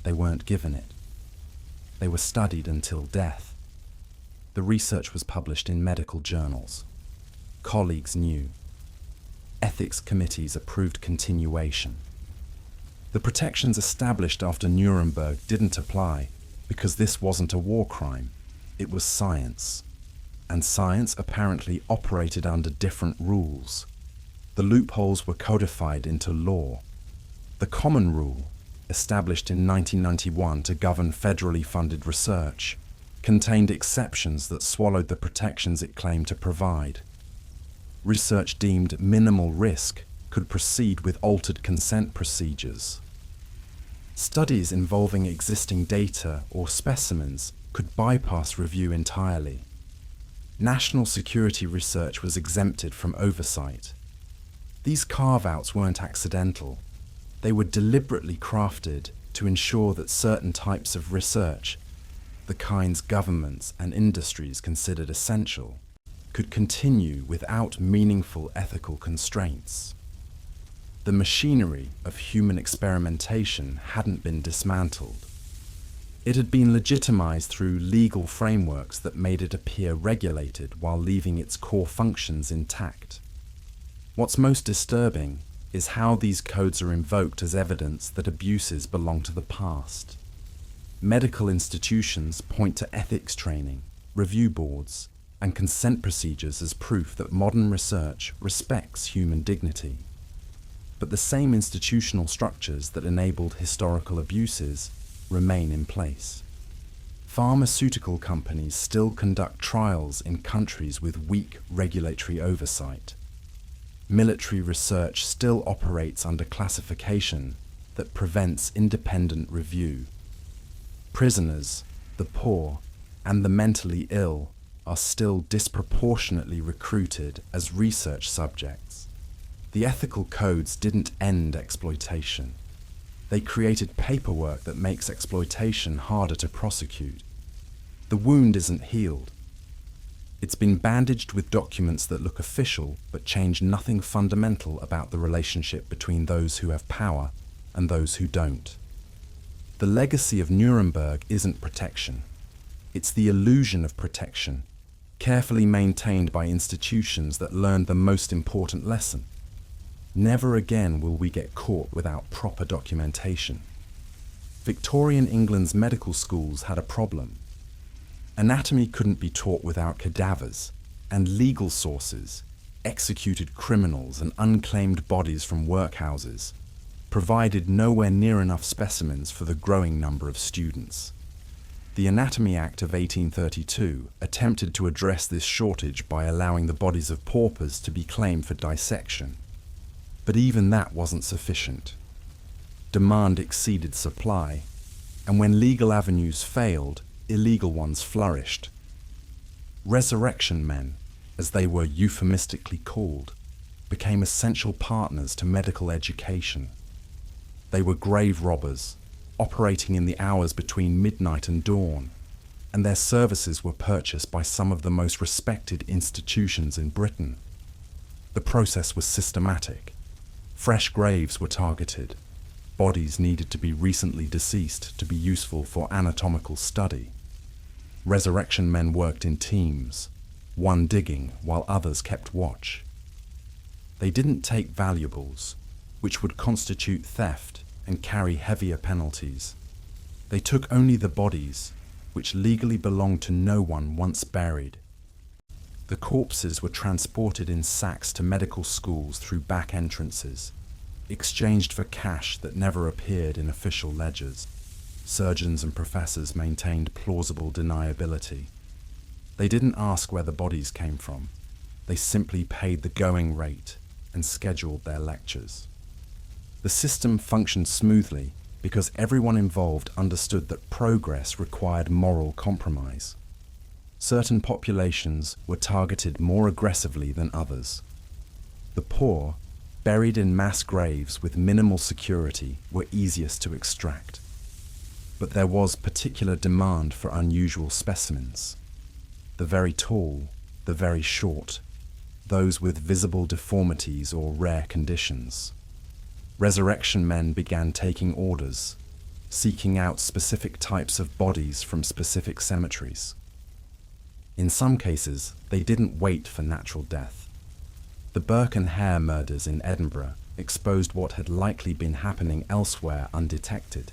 they weren't given it. They were studied until death. The research was published in medical journals. Colleagues knew. Ethics committees approved continuation. The protections established after Nuremberg didn't apply because this wasn't a war crime. It was science. And science apparently operated under different rules. The loopholes were codified into law. The common rule, established in 1991 to govern federally funded research, contained exceptions that swallowed the protections it claimed to provide. Research deemed minimal risk could proceed with altered consent procedures. Studies involving existing data or specimens could bypass review entirely. National security research was exempted from oversight. These carve-outs weren't accidental. They were deliberately crafted to ensure that certain types of research, the kinds governments and industries considered essential, could continue without meaningful ethical constraints. The machinery of human experimentation hadn't been dismantled. It had been legitimized through legal frameworks that made it appear regulated while leaving its core functions intact. What's most disturbing is how these codes are invoked as evidence that abuses belong to the past. Medical institutions point to ethics training, review boards, and consent procedures as proof that modern research respects human dignity. But the same institutional structures that enabled historical abuses remain in place. Pharmaceutical companies still conduct trials in countries with weak regulatory oversight. Military research still operates under classification that prevents independent review. Prisoners, the poor, and the mentally ill are still disproportionately recruited as research subjects. The ethical codes didn't end exploitation. They created paperwork that makes exploitation harder to prosecute. The wound isn't healed. It's been bandaged with documents that look official but change nothing fundamental about the relationship between those who have power and those who don't. The legacy of Nuremberg isn't protection. It's the illusion of protection, carefully maintained by institutions that learned the most important lesson. Never again will we get caught without proper documentation. Victorian England's medical schools had a problem. Anatomy couldn't be taught without cadavers, and legal sources, executed criminals and unclaimed bodies from workhouses, provided nowhere near enough specimens for the growing number of students. The Anatomy Act of 1832 attempted to address this shortage by allowing the bodies of paupers to be claimed for dissection. But even that wasn't sufficient. Demand exceeded supply, and when legal avenues failed, illegal ones flourished. Resurrection men, as they were euphemistically called, became essential partners to medical education. They were grave robbers, operating in the hours between midnight and dawn, and their services were purchased by some of the most respected institutions in Britain. The process was systematic. Fresh graves were targeted. Bodies needed to be recently deceased to be useful for anatomical study. Resurrection men worked in teams, one digging while others kept watch. They didn't take valuables, which would constitute theft and carry heavier penalties. They took only the bodies, which legally belonged to no one once buried. The corpses were transported in sacks to medical schools through back entrances, exchanged for cash that never appeared in official ledgers. Surgeons and professors maintained plausible deniability. They didn't ask where the bodies came from. They simply paid the going rate and scheduled their lectures. The system functioned smoothly because everyone involved understood that progress required moral compromise. Certain populations were targeted more aggressively than others. The poor, buried in mass graves with minimal security, were easiest to extract. But there was particular demand for unusual specimens. The very tall, the very short, those with visible deformities or rare conditions. Resurrection men began taking orders, seeking out specific types of bodies from specific cemeteries. In some cases, they didn't wait for natural death. The Burke and Hare murders in Edinburgh exposed what had likely been happening elsewhere undetected.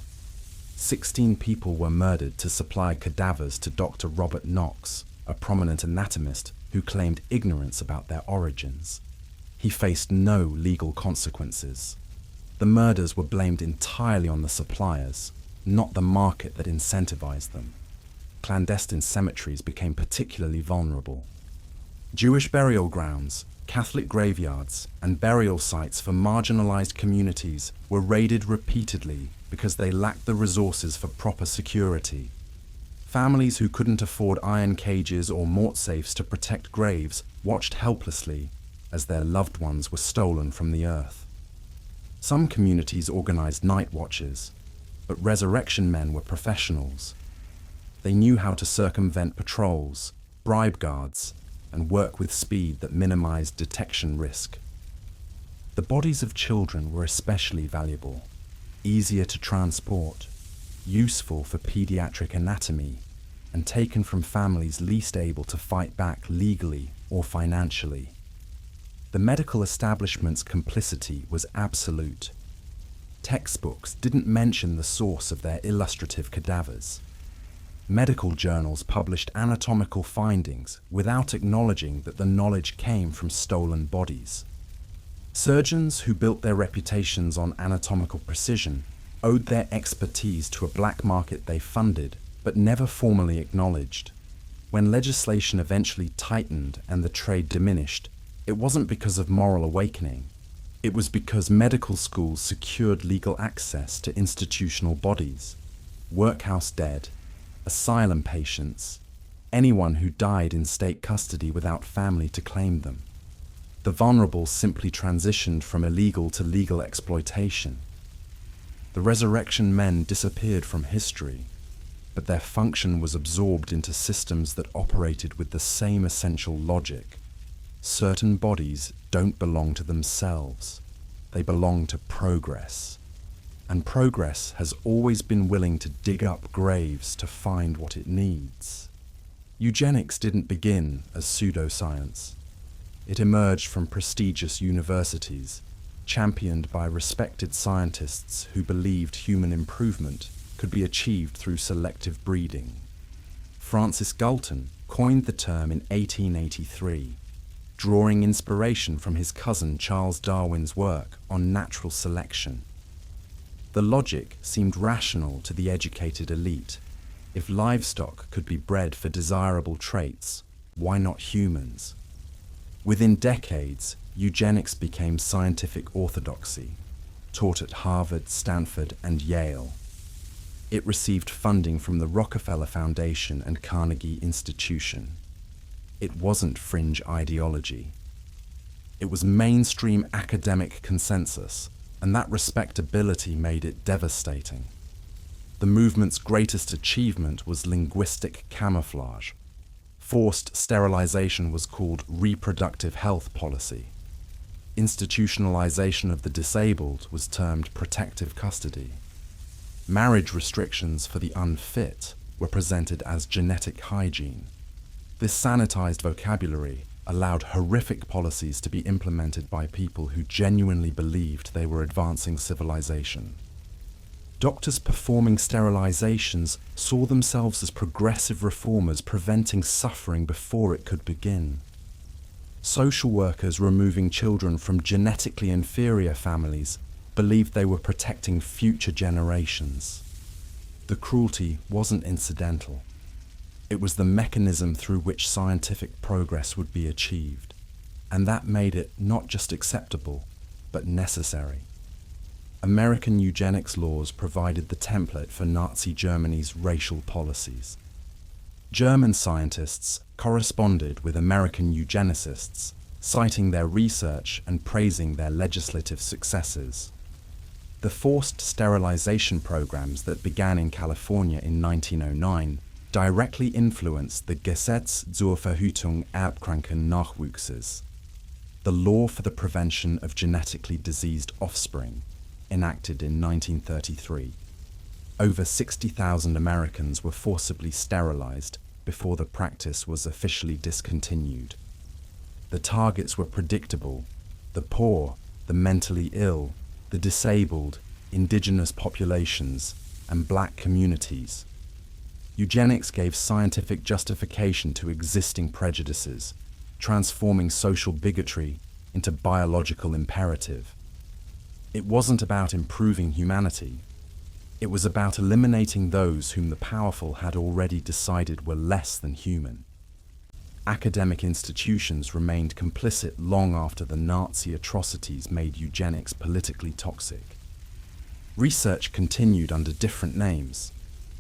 16 people were murdered to supply cadavers to Dr. Robert Knox, a prominent anatomist who claimed ignorance about their origins. He faced no legal consequences. The murders were blamed entirely on the suppliers, not the market that incentivized them. Clandestine cemeteries became particularly vulnerable. Jewish burial grounds, Catholic graveyards, and burial sites for marginalized communities were raided repeatedly because they lacked the resources for proper security. Families who couldn't afford iron cages or mort safes to protect graves watched helplessly as their loved ones were stolen from the earth. Some communities organized night watches, but resurrection men were professionals. They knew how to circumvent patrols, bribe guards, and work with speed that minimized detection risk. The bodies of children were especially valuable, easier to transport, useful for pediatric anatomy, and taken from families least able to fight back legally or financially. The medical establishment's complicity was absolute. Textbooks didn't mention the source of their illustrative cadavers. Medical journals published anatomical findings without acknowledging that the knowledge came from stolen bodies. Surgeons who built their reputations on anatomical precision owed their expertise to a black market they funded but never formally acknowledged. When legislation eventually tightened and the trade diminished, it wasn't because of moral awakening. It was because medical schools secured legal access to institutional bodies, workhouse dead, asylum patients, anyone who died in state custody without family to claim them. The vulnerable simply transitioned from illegal to legal exploitation. The resurrection men disappeared from history, but their function was absorbed into systems that operated with the same essential logic. Certain bodies don't belong to themselves. They belong to progress. And progress has always been willing to dig up graves to find what it needs. Eugenics didn't begin as pseudoscience. It emerged from prestigious universities, championed by respected scientists who believed human improvement could be achieved through selective breeding. Francis Galton coined the term in 1883, drawing inspiration from his cousin Charles Darwin's work on natural selection. The logic seemed rational to the educated elite. If livestock could be bred for desirable traits, why not humans? Within decades, eugenics became scientific orthodoxy, taught at Harvard, Stanford, and Yale. It received funding from the Rockefeller Foundation and Carnegie Institution. It wasn't fringe ideology. It was mainstream academic consensus, and that respectability made it devastating. The movement's greatest achievement was linguistic camouflage. Forced sterilization was called reproductive health policy. Institutionalization of the disabled was termed protective custody. Marriage restrictions for the unfit were presented as genetic hygiene. This sanitized vocabulary allowed horrific policies to be implemented by people who genuinely believed they were advancing civilization. Doctors performing sterilizations saw themselves as progressive reformers preventing suffering before it could begin. Social workers removing children from genetically inferior families believed they were protecting future generations. The cruelty wasn't incidental. It was the mechanism through which scientific progress would be achieved, and that made it not just acceptable, but necessary. American eugenics laws provided the template for Nazi Germany's racial policies. German scientists corresponded with American eugenicists, citing their research and praising their legislative successes. The forced sterilization programs that began in California in 1909 directly influenced the Gesetz zur Verhütung erbkranken Nachwuchses, the law for the prevention of genetically diseased offspring, enacted in 1933. Over 60,000 Americans were forcibly sterilized before the practice was officially discontinued. The targets were predictable: the poor, the mentally ill, the disabled, indigenous populations, and black communities. Eugenics gave scientific justification to existing prejudices, transforming social bigotry into biological imperative. It wasn't about improving humanity. It was about eliminating those whom the powerful had already decided were less than human. Academic institutions remained complicit long after the Nazi atrocities made eugenics politically toxic. Research continued under different names: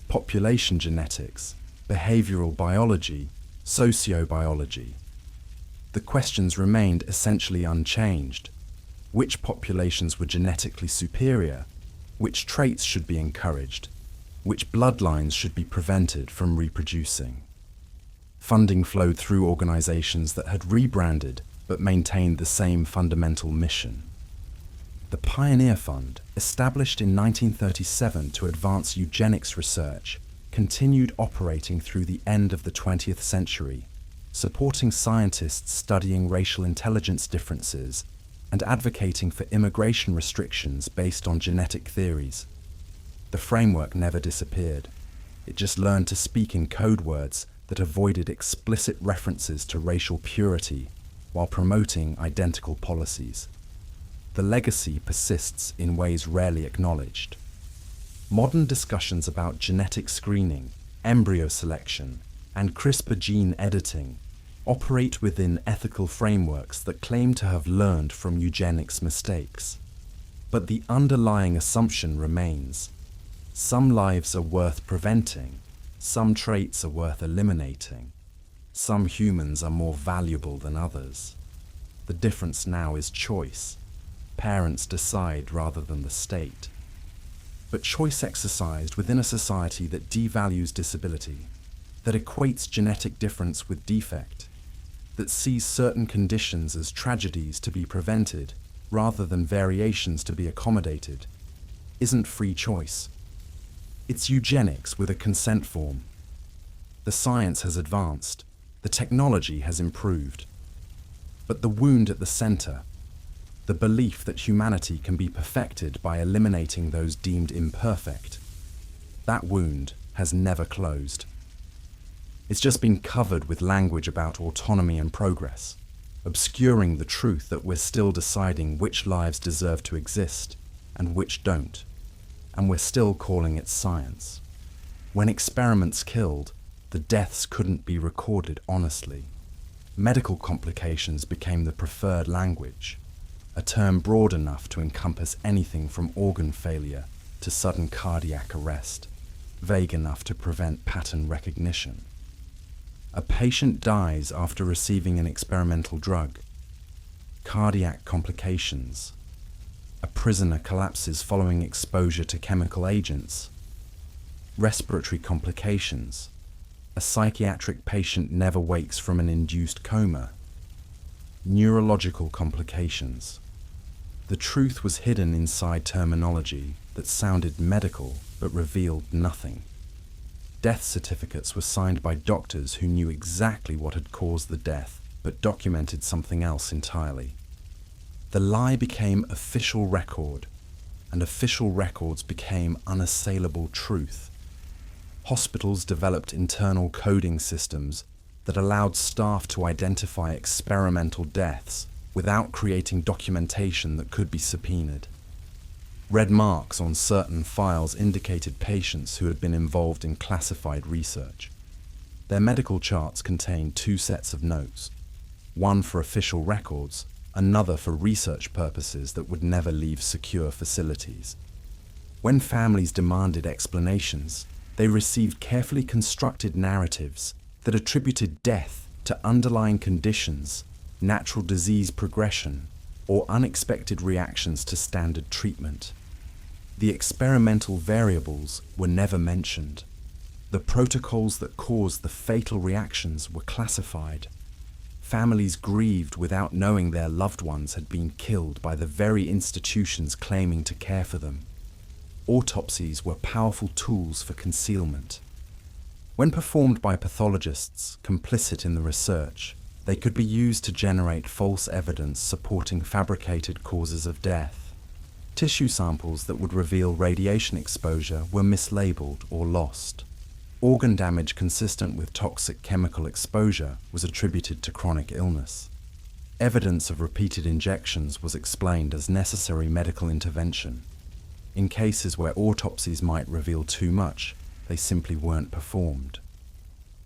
population genetics, behavioral biology, sociobiology. The questions remained essentially unchanged. Which populations were genetically superior? Which traits should be encouraged? Which bloodlines should be prevented from reproducing? Funding flowed through organizations that had rebranded but maintained the same fundamental mission. The Pioneer Fund, established in 1937 to advance eugenics research, continued operating through the end of the 20th century, supporting scientists studying racial intelligence differences and advocating for immigration restrictions based on genetic theories. The framework never disappeared. It just learned to speak in code words that avoided explicit references to racial purity while promoting identical policies. The legacy persists in ways rarely acknowledged. Modern discussions about genetic screening, embryo selection, and CRISPR gene editing operate within ethical frameworks that claim to have learned from eugenics mistakes. But the underlying assumption remains: some lives are worth preventing, some traits are worth eliminating, some humans are more valuable than others. The difference now is choice. Parents decide rather than the state. But choice exercised within a society that devalues disability, that equates genetic difference with defect, that sees certain conditions as tragedies to be prevented rather than variations to be accommodated, isn't free choice. It's eugenics with a consent form. The science has advanced, the technology has improved. But the wound at the center, the belief that humanity can be perfected by eliminating those deemed imperfect, that wound has never closed. It's just been covered with language about autonomy and progress, obscuring the truth that we're still deciding which lives deserve to exist and which don't, and we're still calling it science. When experiments killed, the deaths couldn't be recorded honestly. Medical complications became the preferred language, a term broad enough to encompass anything from organ failure to sudden cardiac arrest, vague enough to prevent pattern recognition. A patient dies after receiving an experimental drug. Cardiac complications. A prisoner collapses following exposure to chemical agents. Respiratory complications. A psychiatric patient never wakes from an induced coma. Neurological complications. The truth was hidden inside terminology that sounded medical but revealed nothing. Death certificates were signed by doctors who knew exactly what had caused the death but documented something else entirely. The lie became official record, and official records became unassailable truth. Hospitals developed internal coding systems that allowed staff to identify experimental deaths without creating documentation that could be subpoenaed. Red marks on certain files indicated patients who had been involved in classified research. Their medical charts contained 2 sets of notes, one for official records, another for research purposes that would never leave secure facilities. When families demanded explanations, they received carefully constructed narratives that attributed death to underlying conditions, natural disease progression, or unexpected reactions to standard treatment. The experimental variables were never mentioned. The protocols that caused the fatal reactions were classified. Families grieved without knowing their loved ones had been killed by the very institutions claiming to care for them. Autopsies were powerful tools for concealment. When performed by pathologists complicit in the research, they could be used to generate false evidence supporting fabricated causes of death. Tissue samples that would reveal radiation exposure were mislabeled or lost. Organ damage consistent with toxic chemical exposure was attributed to chronic illness. Evidence of repeated injections was explained as necessary medical intervention. In cases where autopsies might reveal too much, they simply weren't performed.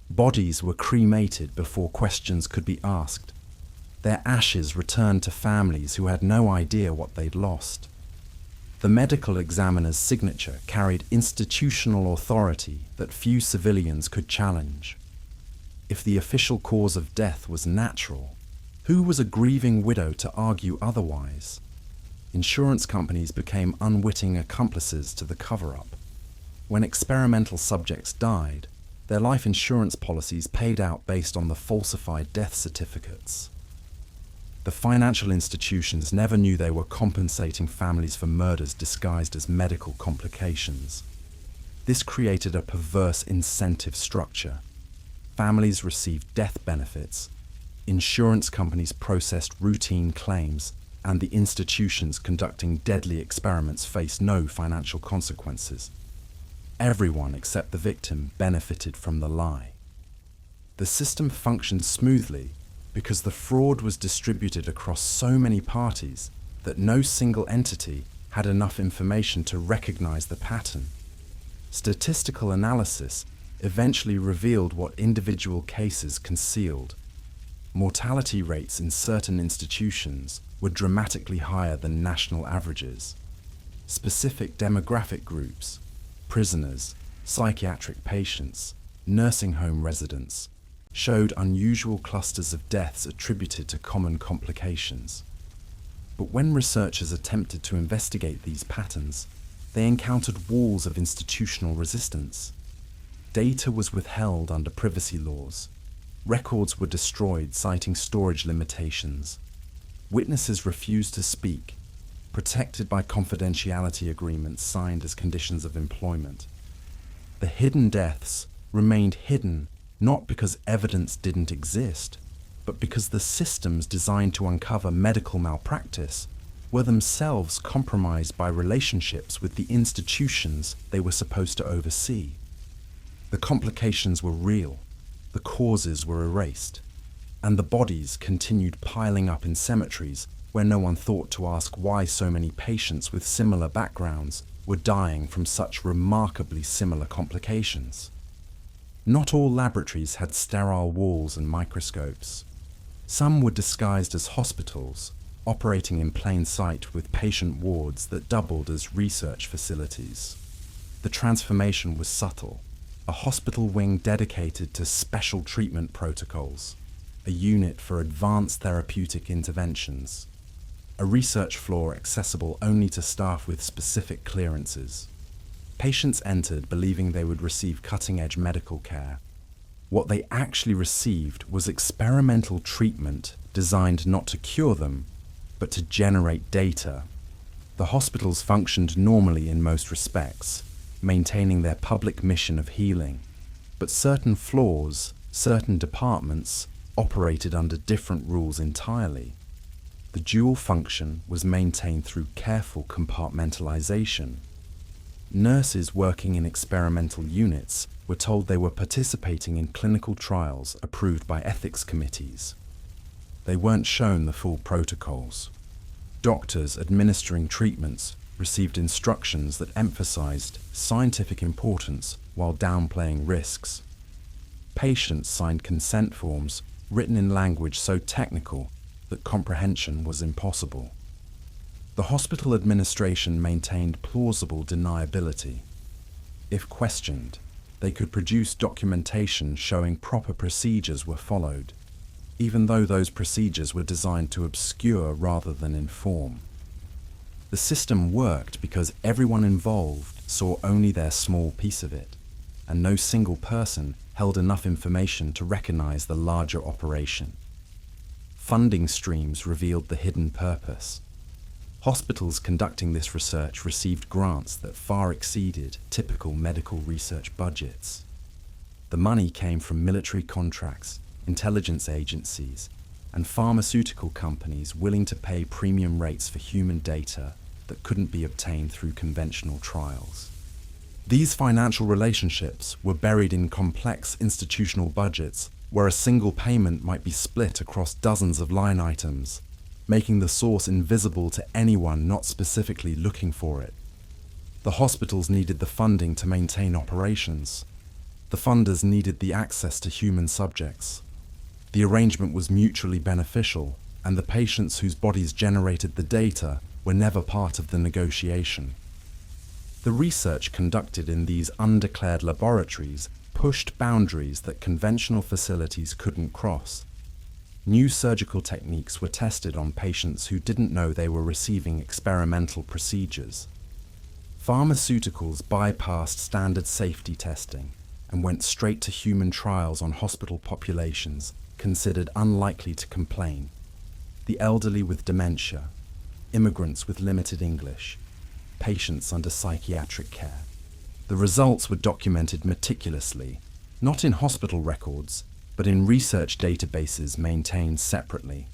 Bodies were cremated before questions could be asked. Their ashes returned to families who had no idea what they'd lost. The medical examiner's signature carried institutional authority that few civilians could challenge. If the official cause of death was natural, who was a grieving widow to argue otherwise? Insurance companies became unwitting accomplices to the cover-up. When experimental subjects died, their life insurance policies paid out based on the falsified death certificates. The financial institutions never knew they were compensating families for murders disguised as medical complications. This created a perverse incentive structure. Families received death benefits, insurance companies processed routine claims, and the institutions conducting deadly experiments faced no financial consequences. Everyone except the victim benefited from the lie. The system functioned smoothly because the fraud was distributed across so many parties that no single entity had enough information to recognize the pattern. Statistical analysis eventually revealed what individual cases concealed. Mortality rates in certain institutions were dramatically higher than national averages. Specific demographic groups, prisoners, psychiatric patients, nursing home residents, showed unusual clusters of deaths attributed to common complications. But when researchers attempted to investigate these patterns, they encountered walls of institutional resistance. Data was withheld under privacy laws. Records were destroyed, citing storage limitations. Witnesses refused to speak, protected by confidentiality agreements signed as conditions of employment. The hidden deaths remained hidden not because evidence didn't exist, but because the systems designed to uncover medical malpractice were themselves compromised by relationships with the institutions they were supposed to oversee. The complications were real, the causes were erased, and the bodies continued piling up in cemeteries where no one thought to ask why so many patients with similar backgrounds were dying from such remarkably similar complications. Not all laboratories had sterile walls and microscopes. Some were disguised as hospitals, operating in plain sight with patient wards that doubled as research facilities. The transformation was subtle. A hospital wing dedicated to special treatment protocols, a unit for advanced therapeutic interventions, a research floor accessible only to staff with specific clearances. Patients entered believing they would receive cutting-edge medical care. What they actually received was experimental treatment designed not to cure them, but to generate data. The hospitals functioned normally in most respects, maintaining their public mission of healing, but certain floors, certain departments, operated under different rules entirely. The dual function was maintained through careful compartmentalization. Nurses working in experimental units were told they were participating in clinical trials approved by ethics committees. They weren't shown the full protocols. Doctors administering treatments received instructions that emphasized scientific importance while downplaying risks. Patients signed consent forms written in language so technical that comprehension was impossible. The hospital administration maintained plausible deniability. If questioned, they could produce documentation showing proper procedures were followed, even though those procedures were designed to obscure rather than inform. The system worked because everyone involved saw only their small piece of it, and no single person held enough information to recognize the larger operation. Funding streams revealed the hidden purpose. Hospitals conducting this research received grants that far exceeded typical medical research budgets. The money came from military contracts, intelligence agencies, and pharmaceutical companies willing to pay premium rates for human data that couldn't be obtained through conventional trials. These financial relationships were buried in complex institutional budgets where a single payment might be split across dozens of line items, making the source invisible to anyone not specifically looking for it. The hospitals needed the funding to maintain operations. The funders needed the access to human subjects. The arrangement was mutually beneficial, and the patients whose bodies generated the data were never part of the negotiation. The research conducted in these undeclared laboratories pushed boundaries that conventional facilities couldn't cross. New surgical techniques were tested on patients who didn't know they were receiving experimental procedures. Pharmaceuticals bypassed standard safety testing and went straight to human trials on hospital populations considered unlikely to complain. The elderly with dementia, immigrants with limited English, patients under psychiatric care. The results were documented meticulously, not in hospital records, but in research databases maintained separately.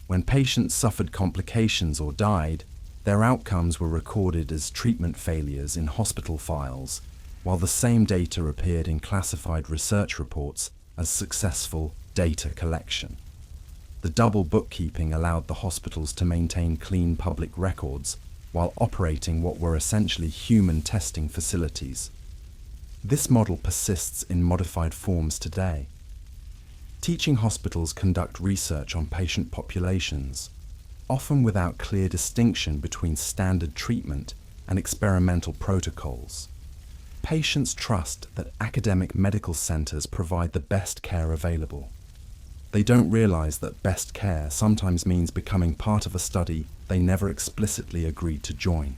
When patients suffered complications or died, their outcomes were recorded as treatment failures in hospital files, while the same data appeared in classified research reports as successful data collection. The double bookkeeping allowed the hospitals to maintain clean public records while operating what were essentially human testing facilities. This model persists in modified forms today. Teaching hospitals conduct research on patient populations, often without clear distinction between standard treatment and experimental protocols. Patients trust that academic medical centers provide the best care available. They don't realize that best care sometimes means becoming part of a study they never explicitly agreed to join.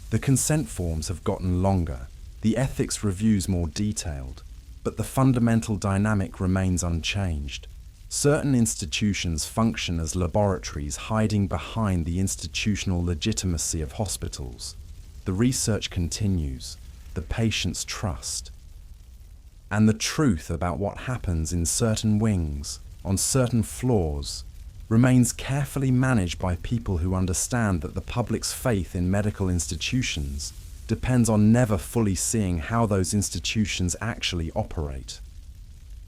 The consent forms have gotten longer, the ethics reviews more detailed, but the fundamental dynamic remains unchanged. Certain institutions function as laboratories hiding behind the institutional legitimacy of hospitals. The research continues, the patients trust. And the truth about what happens in certain wings, on certain floors, remains carefully managed by people who understand that the public's faith in medical institutions depends on never fully seeing how those institutions actually operate.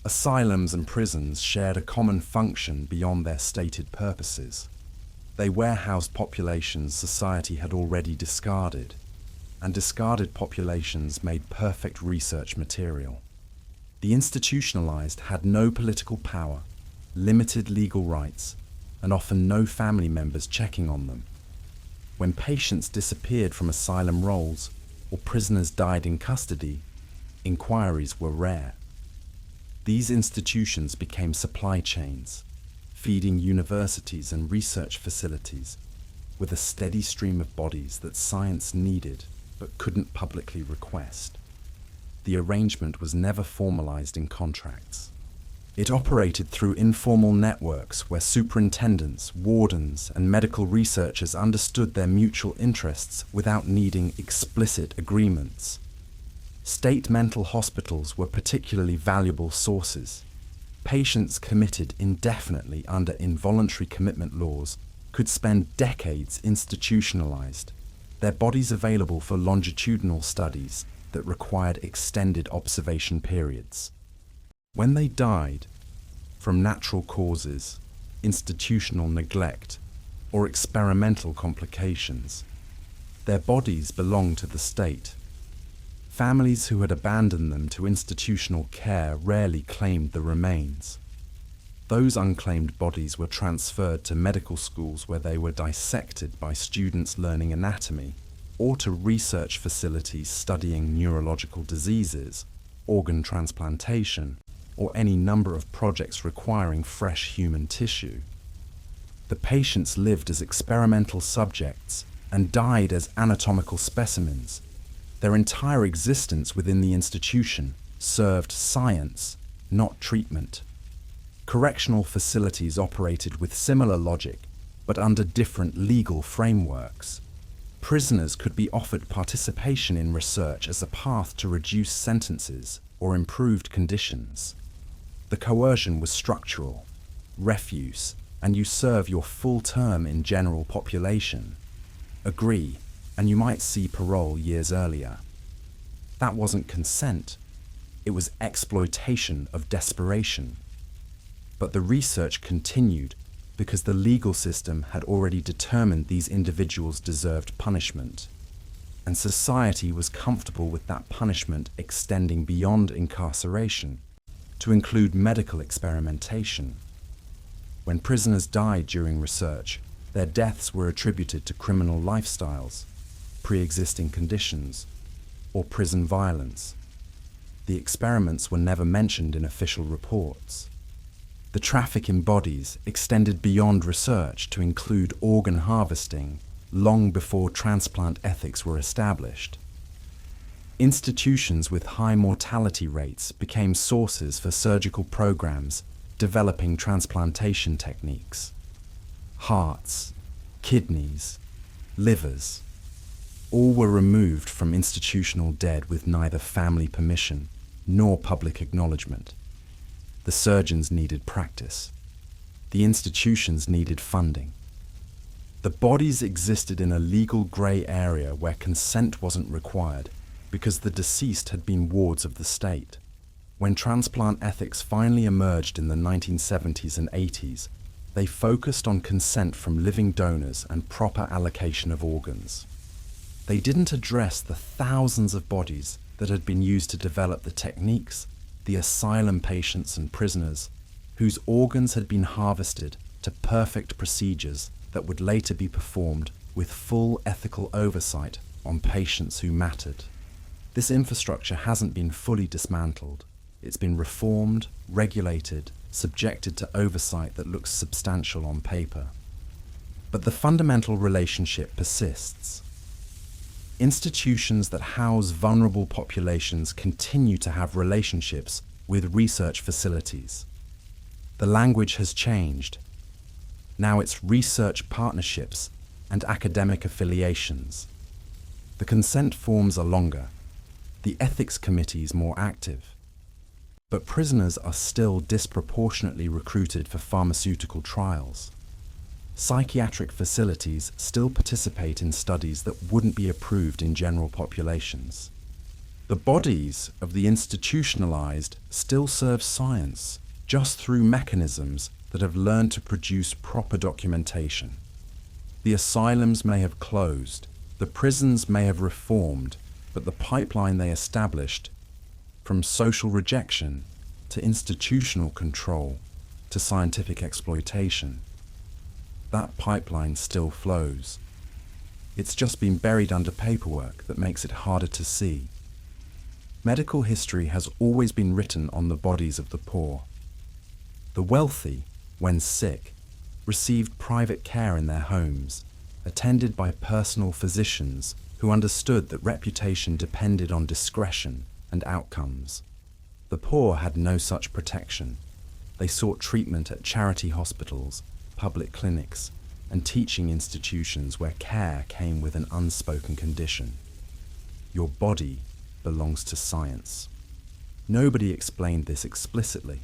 Asylums and prisons shared a common function beyond their stated purposes. They warehoused populations society had already discarded. and discarded populations made perfect research material. The institutionalized had no political power, limited legal rights, and often no family members checking on them. When patients disappeared from asylum rolls or prisoners died in custody, inquiries were rare. These institutions became supply chains, feeding universities and research facilities with a steady stream of bodies that science needed but couldn't publicly request. The arrangement was never formalized in contracts. It operated through informal networks where superintendents, wardens, and medical researchers understood their mutual interests without needing explicit agreements. State mental hospitals were particularly valuable sources. Patients committed indefinitely under involuntary commitment laws could spend decades institutionalized, their bodies available for longitudinal studies that required extended observation periods. When they died, from natural causes, institutional neglect, or experimental complications, their bodies belonged to the state. Families who had abandoned them to institutional care rarely claimed the remains. Those unclaimed bodies were transferred to medical schools where they were dissected by students learning anatomy, or to research facilities studying neurological diseases, organ transplantation, or any number of projects requiring fresh human tissue. The patients lived as experimental subjects and died as anatomical specimens. Their entire existence within the institution served science, not treatment. Correctional facilities operated with similar logic, but under different legal frameworks. Prisoners could be offered participation in research as a path to reduce sentences or improved conditions. The coercion was structural: refuse, and you serve your full term in general population. Agree, and you might see parole years earlier. That wasn't consent, it was exploitation of desperation. But the research continued because the legal system had already determined these individuals deserved punishment, and society was comfortable with that punishment extending beyond incarceration to include medical experimentation. When prisoners died during research, their deaths were attributed to criminal lifestyles, pre-existing conditions, or prison violence. The experiments were never mentioned in official reports. The traffic in bodies extended beyond research to include organ harvesting long before transplant ethics were established. Institutions with high mortality rates became sources for surgical programs developing transplantation techniques. Hearts, kidneys, livers, all were removed from institutional dead with neither family permission nor public acknowledgement. The surgeons needed practice. The institutions needed funding. The bodies existed in a legal grey area where consent wasn't required because the deceased had been wards of the state. When transplant ethics finally emerged in the 1970s and 80s, they focused on consent from living donors and proper allocation of organs. They didn't address the thousands of bodies that had been used to develop the techniques, the asylum patients and prisoners, whose organs had been harvested to perfect procedures that would later be performed with full ethical oversight on patients who mattered. This infrastructure hasn't been fully dismantled. It's been reformed, regulated, subjected to oversight that looks substantial on paper. But the fundamental relationship persists. Institutions that house vulnerable populations continue to have relationships with research facilities. The language has changed. Now it's research partnerships and academic affiliations. The consent forms are longer, the ethics committees more active. But prisoners are still disproportionately recruited for pharmaceutical trials. Psychiatric facilities still participate in studies that wouldn't be approved in general populations. The bodies of the institutionalized still serve science, just through mechanisms that have learned to produce proper documentation. The asylums may have closed, The prisons may have reformed, but the pipeline they established, from social rejection to institutional control to scientific exploitation, that pipeline still flows. It's just been buried under paperwork that makes it harder to see. Medical history has always been written on the bodies of the poor. The wealthy, when sick, received private care in their homes, attended by personal physicians who understood that reputation depended on discretion and outcomes. The poor had no such protection. They sought treatment at charity hospitals, public clinics, and teaching institutions where care came with an unspoken condition. Your body belongs to science. Nobody explained this explicitly.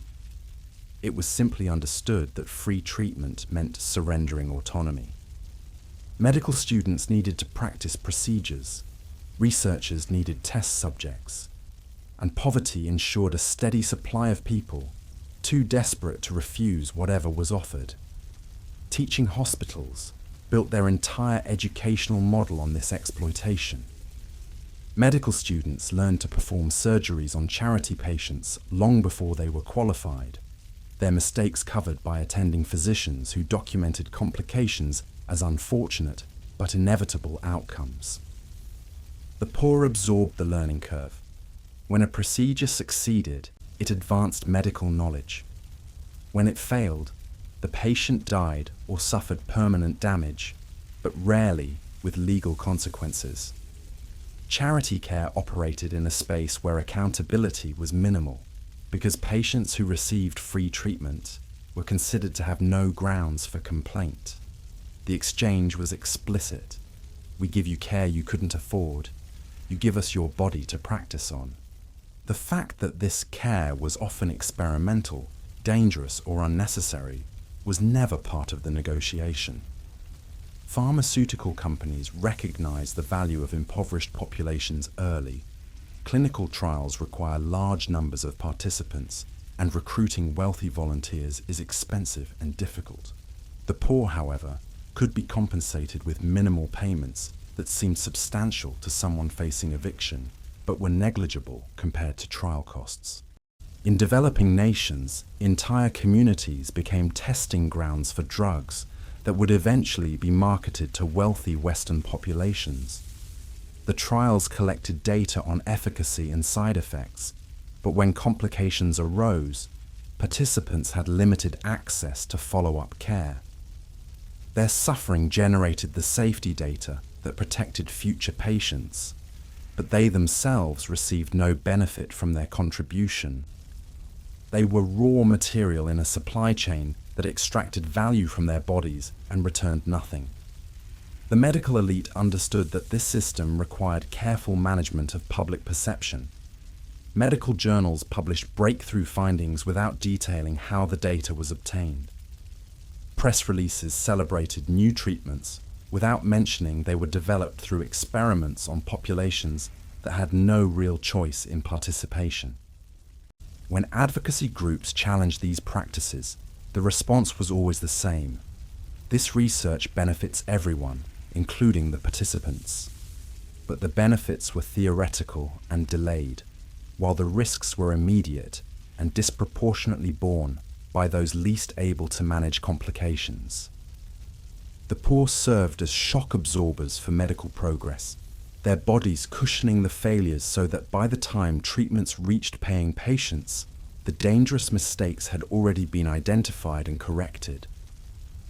It was simply understood that free treatment meant surrendering autonomy. Medical students needed to practice procedures, researchers needed test subjects, and poverty ensured a steady supply of people, too desperate to refuse whatever was offered. Teaching hospitals built their entire educational model on this exploitation. Medical students learned to perform surgeries on charity patients long before they were qualified, their mistakes covered by attending physicians who documented complications as unfortunate but inevitable outcomes. The poor absorbed the learning curve. When a procedure succeeded, it advanced medical knowledge. When it failed, the patient died or suffered permanent damage, but rarely with legal consequences. Charity care operated in a space where accountability was minimal, because patients who received free treatment were considered to have no grounds for complaint. The exchange was explicit. We give you care you couldn't afford. You give us your body to practice on. The fact that this care was often experimental, dangerous, or unnecessary was never part of the negotiation. Pharmaceutical companies recognized the value of impoverished populations early. Clinical trials require large numbers of participants, and recruiting wealthy volunteers is expensive and difficult. The poor, however, could be compensated with minimal payments that seemed substantial to someone facing eviction, but were negligible compared to trial costs. In developing nations, entire communities became testing grounds for drugs that would eventually be marketed to wealthy Western populations. The trials collected data on efficacy and side effects, but when complications arose, participants had limited access to follow-up care. Their suffering generated the safety data that protected future patients, but they themselves received no benefit from their contribution. They were raw material in a supply chain that extracted value from their bodies and returned nothing. The medical elite understood that this system required careful management of public perception. Medical journals published breakthrough findings without detailing how the data was obtained. Press releases celebrated new treatments without mentioning they were developed through experiments on populations that had no real choice in participation. When advocacy groups challenged these practices, the response was always the same. This research benefits everyone, including the participants. But the benefits were theoretical and delayed, while the risks were immediate and disproportionately borne by those least able to manage complications. The poor served as shock absorbers for medical progress, their bodies cushioning the failures so that by the time treatments reached paying patients, the dangerous mistakes had already been identified and corrected.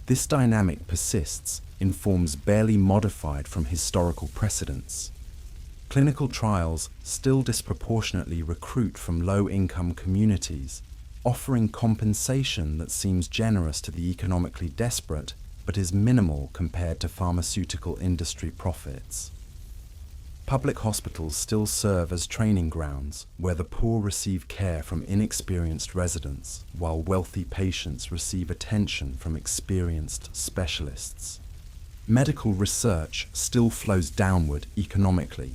This dynamic persists in forms barely modified from historical precedents. Clinical trials still disproportionately recruit from low-income communities, offering compensation that seems generous to the economically desperate but is minimal compared to pharmaceutical industry profits. Public hospitals still serve as training grounds where the poor receive care from inexperienced residents, while wealthy patients receive attention from experienced specialists. Medical research still flows downward economically,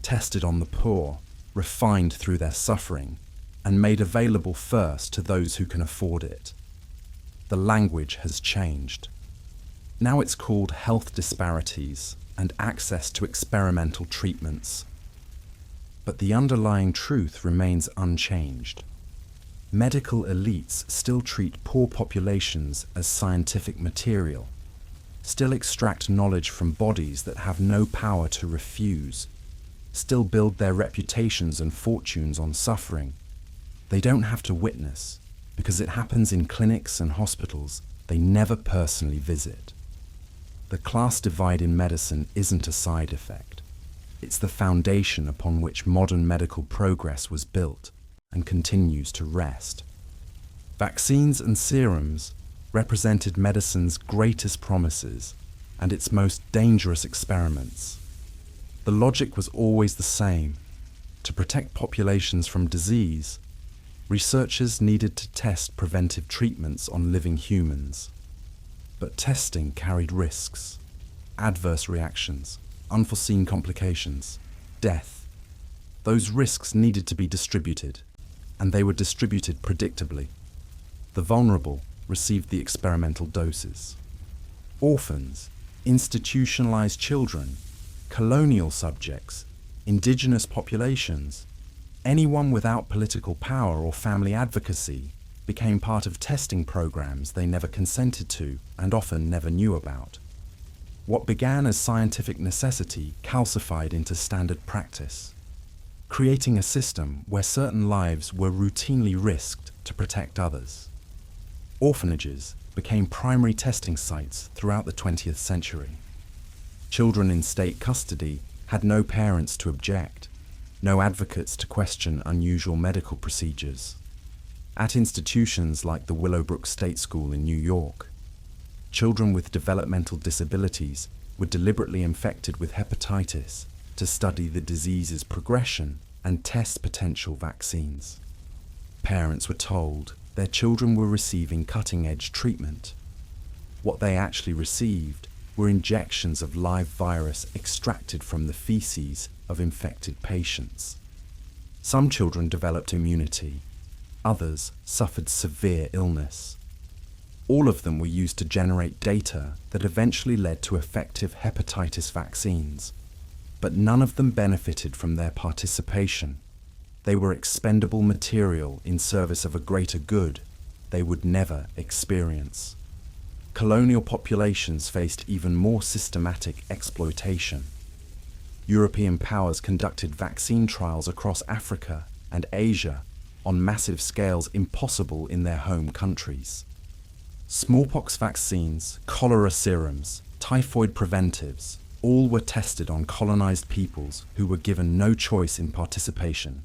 tested on the poor, refined through their suffering, and made available first to those who can afford it. The language has changed. Now it's called health disparities and access to experimental treatments. But the underlying truth remains unchanged. Medical elites still treat poor populations as scientific material, still extract knowledge from bodies that have no power to refuse, still build their reputations and fortunes on suffering. They don't have to witness, because it happens in clinics and hospitals they never personally visit. The class divide in medicine isn't a side effect. It's the foundation upon which modern medical progress was built and continues to rest. Vaccines and serums represented medicine's greatest promises and its most dangerous experiments. The logic was always the same. To protect populations from disease, researchers needed to test preventive treatments on living humans. But testing carried risks, adverse reactions, unforeseen complications, death. Those risks needed to be distributed, and they were distributed predictably. The vulnerable received the experimental doses. Orphans, institutionalized children, colonial subjects, indigenous populations, anyone without political power or family advocacy became part of testing programs they never consented to and often never knew about. What began as scientific necessity calcified into standard practice, creating a system where certain lives were routinely risked to protect others. Orphanages became primary testing sites throughout the 20th century. Children in state custody had no parents to object, no advocates to question unusual medical procedures. At institutions like the Willowbrook State School in New York, children with developmental disabilities were deliberately infected with hepatitis to study the disease's progression and test potential vaccines. Parents were told their children were receiving cutting-edge treatment. What they actually received were injections of live virus extracted from the feces of infected patients. Some children developed immunity, others suffered severe illness. All of them were used to generate data that eventually led to effective hepatitis vaccines, but none of them benefited from their participation. They were expendable material in service of a greater good they would never experience. Colonial populations faced even more systematic exploitation. European powers conducted vaccine trials across Africa and Asia on massive scales impossible in their home countries. Smallpox vaccines, cholera serums, typhoid preventives, all were tested on colonized peoples who were given no choice in participation.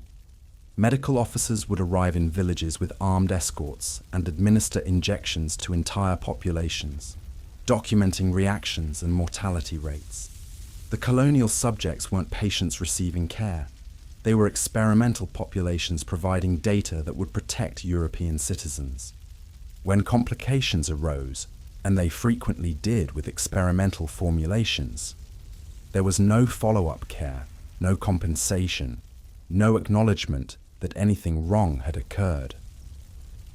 Medical officers would arrive in villages with armed escorts and administer injections to entire populations, documenting reactions and mortality rates. The colonial subjects weren't patients receiving care. They were experimental populations providing data that would protect European citizens. When complications arose, and they frequently did with experimental formulations, there was no follow-up care, no compensation, no acknowledgement that anything wrong had occurred.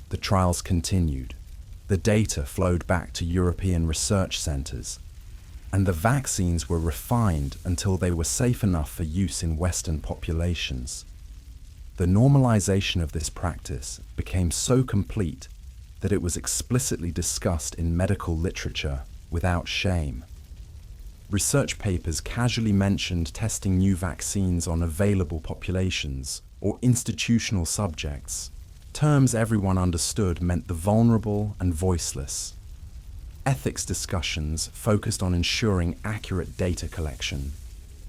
The trials continued. The data flowed back to European research centres, and the vaccines were refined until they were safe enough for use in Western populations. The normalization of this practice became so complete that it was explicitly discussed in medical literature without shame. Research papers casually mentioned testing new vaccines on available populations or institutional subjects. Terms everyone understood meant the vulnerable and voiceless. Ethics discussions focused on ensuring accurate data collection,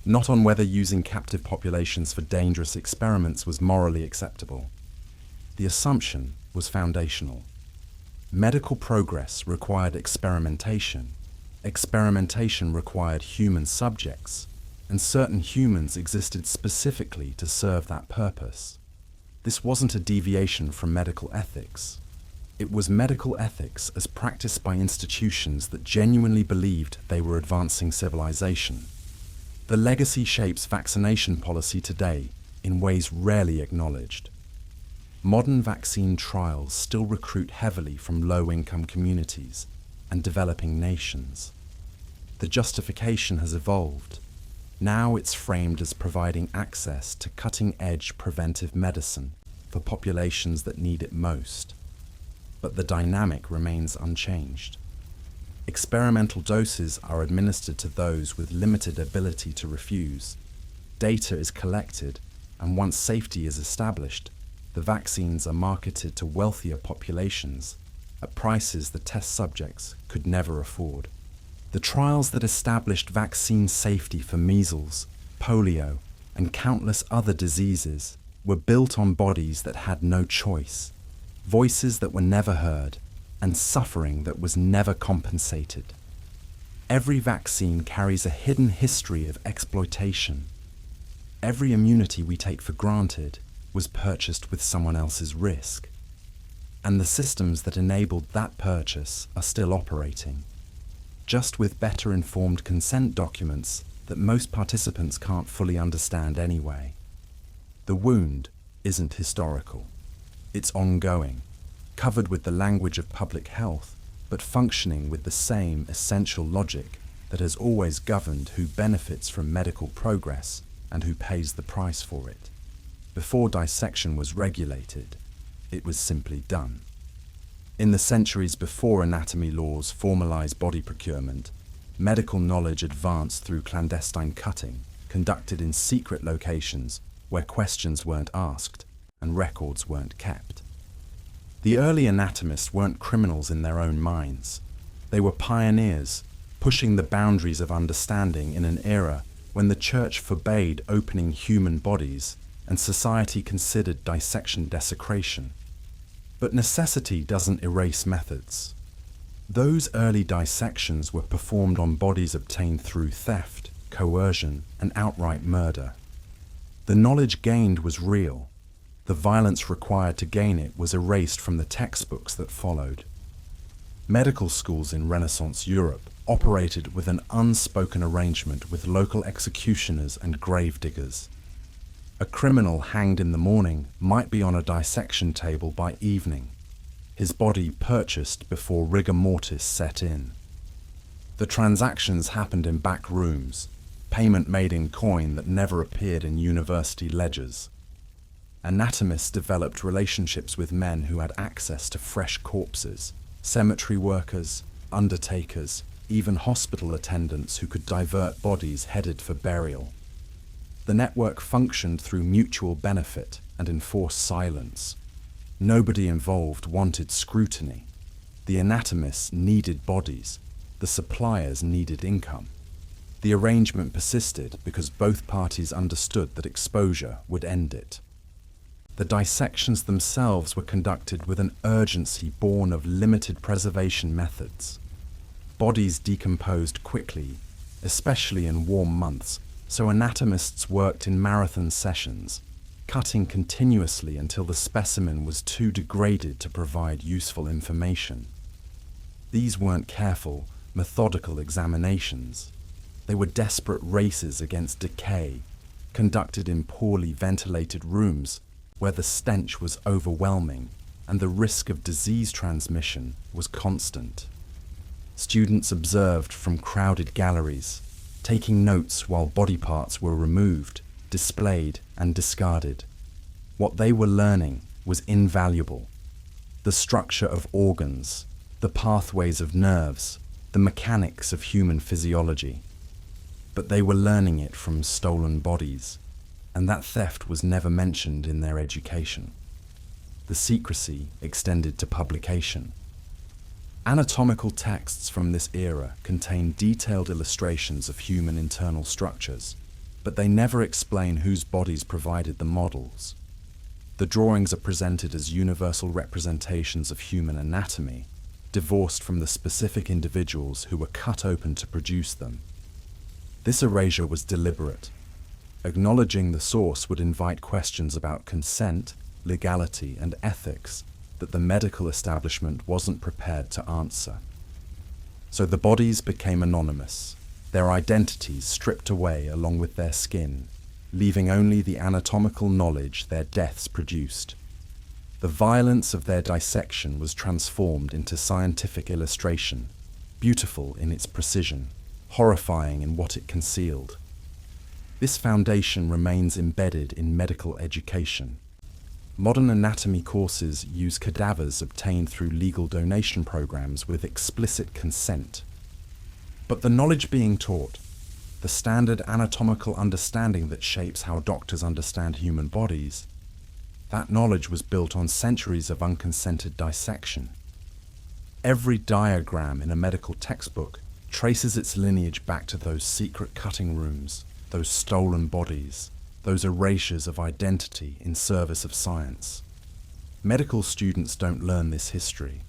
not on whether using captive populations for dangerous experiments was morally acceptable. The assumption was foundational. Medical progress required experimentation. Experimentation required human subjects, and certain humans existed specifically to serve that purpose. This wasn't a deviation from medical ethics. It was medical ethics as practiced by institutions that genuinely believed they were advancing civilization. The legacy shapes vaccination policy today in ways rarely acknowledged. Modern vaccine trials still recruit heavily from low-income communities and developing nations. The justification has evolved. Now it's framed as providing access to cutting-edge preventive medicine for populations that need it most. But the dynamic remains unchanged. Experimental doses are administered to those with limited ability to refuse. Data is collected, and once safety is established, the vaccines are marketed to wealthier populations at prices the test subjects could never afford. The trials that established vaccine safety for measles, polio, and countless other diseases were built on bodies that had no choice, voices that were never heard, and suffering that was never compensated. Every vaccine carries a hidden history of exploitation. Every immunity we take for granted was purchased with someone else's risk. And the systems that enabled that purchase are still operating, just with better informed consent documents that most participants can't fully understand anyway. The wound isn't historical. It's ongoing, covered with the language of public health, but functioning with the same essential logic that has always governed who benefits from medical progress and who pays the price for it. Before dissection was regulated, it was simply done. In the centuries before anatomy laws formalized body procurement, medical knowledge advanced through clandestine cutting, conducted in secret locations where questions weren't asked and records weren't kept. The early anatomists weren't criminals in their own minds. They were pioneers, pushing the boundaries of understanding in an era when the church forbade opening human bodies and society considered dissection desecration. But necessity doesn't erase methods. Those early dissections were performed on bodies obtained through theft, coercion, and outright murder. The knowledge gained was real. The violence required to gain it was erased from the textbooks that followed. Medical schools in Renaissance Europe operated with an unspoken arrangement with local executioners and gravediggers. A criminal hanged in the morning might be on a dissection table by evening, his body purchased before rigor mortis set in. The transactions happened in back rooms, payment made in coin that never appeared in university ledgers. Anatomists developed relationships with men who had access to fresh corpses, cemetery workers, undertakers, even hospital attendants who could divert bodies headed for burial. The network functioned through mutual benefit and enforced silence. Nobody involved wanted scrutiny. The anatomists needed bodies. The suppliers needed income. The arrangement persisted because both parties understood that exposure would end it. The dissections themselves were conducted with an urgency born of limited preservation methods. Bodies decomposed quickly, especially in warm months, so anatomists worked in marathon sessions, cutting continuously until the specimen was too degraded to provide useful information. These weren't careful, methodical examinations. They were desperate races against decay, conducted in poorly ventilated rooms where the stench was overwhelming and the risk of disease transmission was constant. Students observed from crowded galleries, taking notes while body parts were removed, displayed, and discarded. What they were learning was invaluable. The structure of organs, the pathways of nerves, the mechanics of human physiology. But they were learning it from stolen bodies, and that theft was never mentioned in their education. The secrecy extended to publication. Anatomical texts from this era contain detailed illustrations of human internal structures, but they never explain whose bodies provided the models. The drawings are presented as universal representations of human anatomy, divorced from the specific individuals who were cut open to produce them. This erasure was deliberate. Acknowledging the source would invite questions about consent, legality, and ethics that the medical establishment wasn't prepared to answer. So the bodies became anonymous, their identities stripped away along with their skin, leaving only the anatomical knowledge their deaths produced. The violence of their dissection was transformed into scientific illustration, beautiful in its precision, horrifying in what it concealed. This foundation remains embedded in medical education. Modern anatomy courses use cadavers obtained through legal donation programs with explicit consent. But the knowledge being taught, the standard anatomical understanding that shapes how doctors understand human bodies, that knowledge was built on centuries of unconsented dissection. Every diagram in a medical textbook traces its lineage back to those secret cutting rooms, those stolen bodies, those erasures of identity in service of science. Medical students don't learn this history.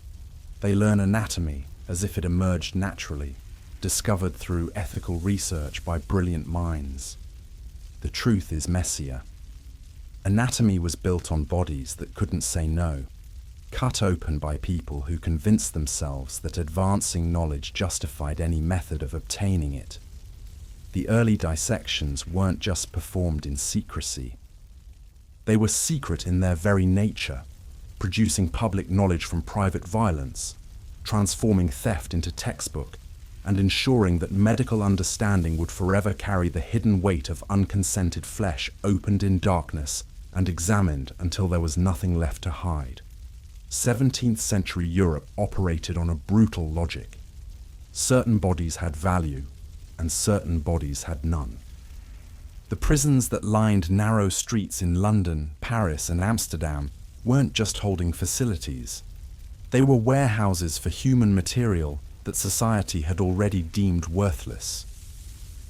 They learn anatomy as if it emerged naturally, discovered through ethical research by brilliant minds. The truth is messier. Anatomy was built on bodies that couldn't say no, cut open by people who convinced themselves that advancing knowledge justified any method of obtaining it. The early dissections weren't just performed in secrecy. They were secret in their very nature, producing public knowledge from private violence, transforming theft into textbook, and ensuring that medical understanding would forever carry the hidden weight of unconsented flesh opened in darkness and examined until there was nothing left to hide. 17th century Europe operated on a brutal logic. Certain bodies had value, and certain bodies had none. The prisons that lined narrow streets in London, Paris, and Amsterdam weren't just holding facilities. They were warehouses for human material that society had already deemed worthless.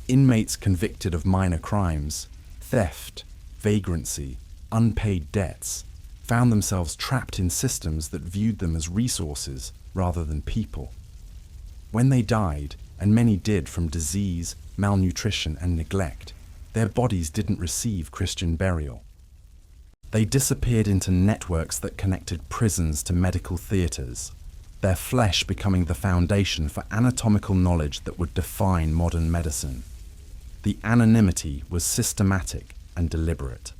Inmates convicted of minor crimes, theft, vagrancy, unpaid debts, found themselves trapped in systems that viewed them as resources rather than people. When they died, and many did from disease, malnutrition, and neglect, their bodies didn't receive Christian burial. They disappeared into networks that connected prisons to medical theatres, their flesh becoming the foundation for anatomical knowledge that would define modern medicine. The anonymity was systematic and deliberate.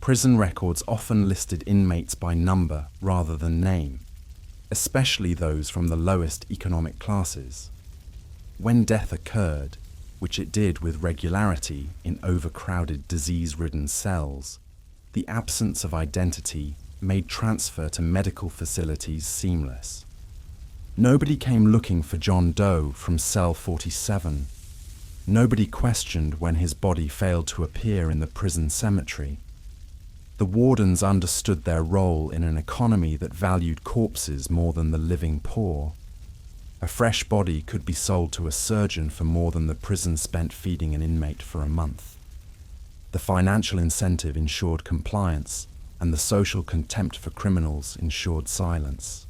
Prison records often listed inmates by number rather than name, especially those from the lowest economic classes. When death occurred, which it did with regularity in overcrowded, disease-ridden cells, the absence of identity made transfer to medical facilities seamless. Nobody came looking for John Doe from cell 47. Nobody questioned when his body failed to appear in the prison cemetery. The wardens understood their role in an economy that valued corpses more than the living poor. A fresh body could be sold to a surgeon for more than the prison spent feeding an inmate for a month. The financial incentive ensured compliance, and the social contempt for criminals ensured silence.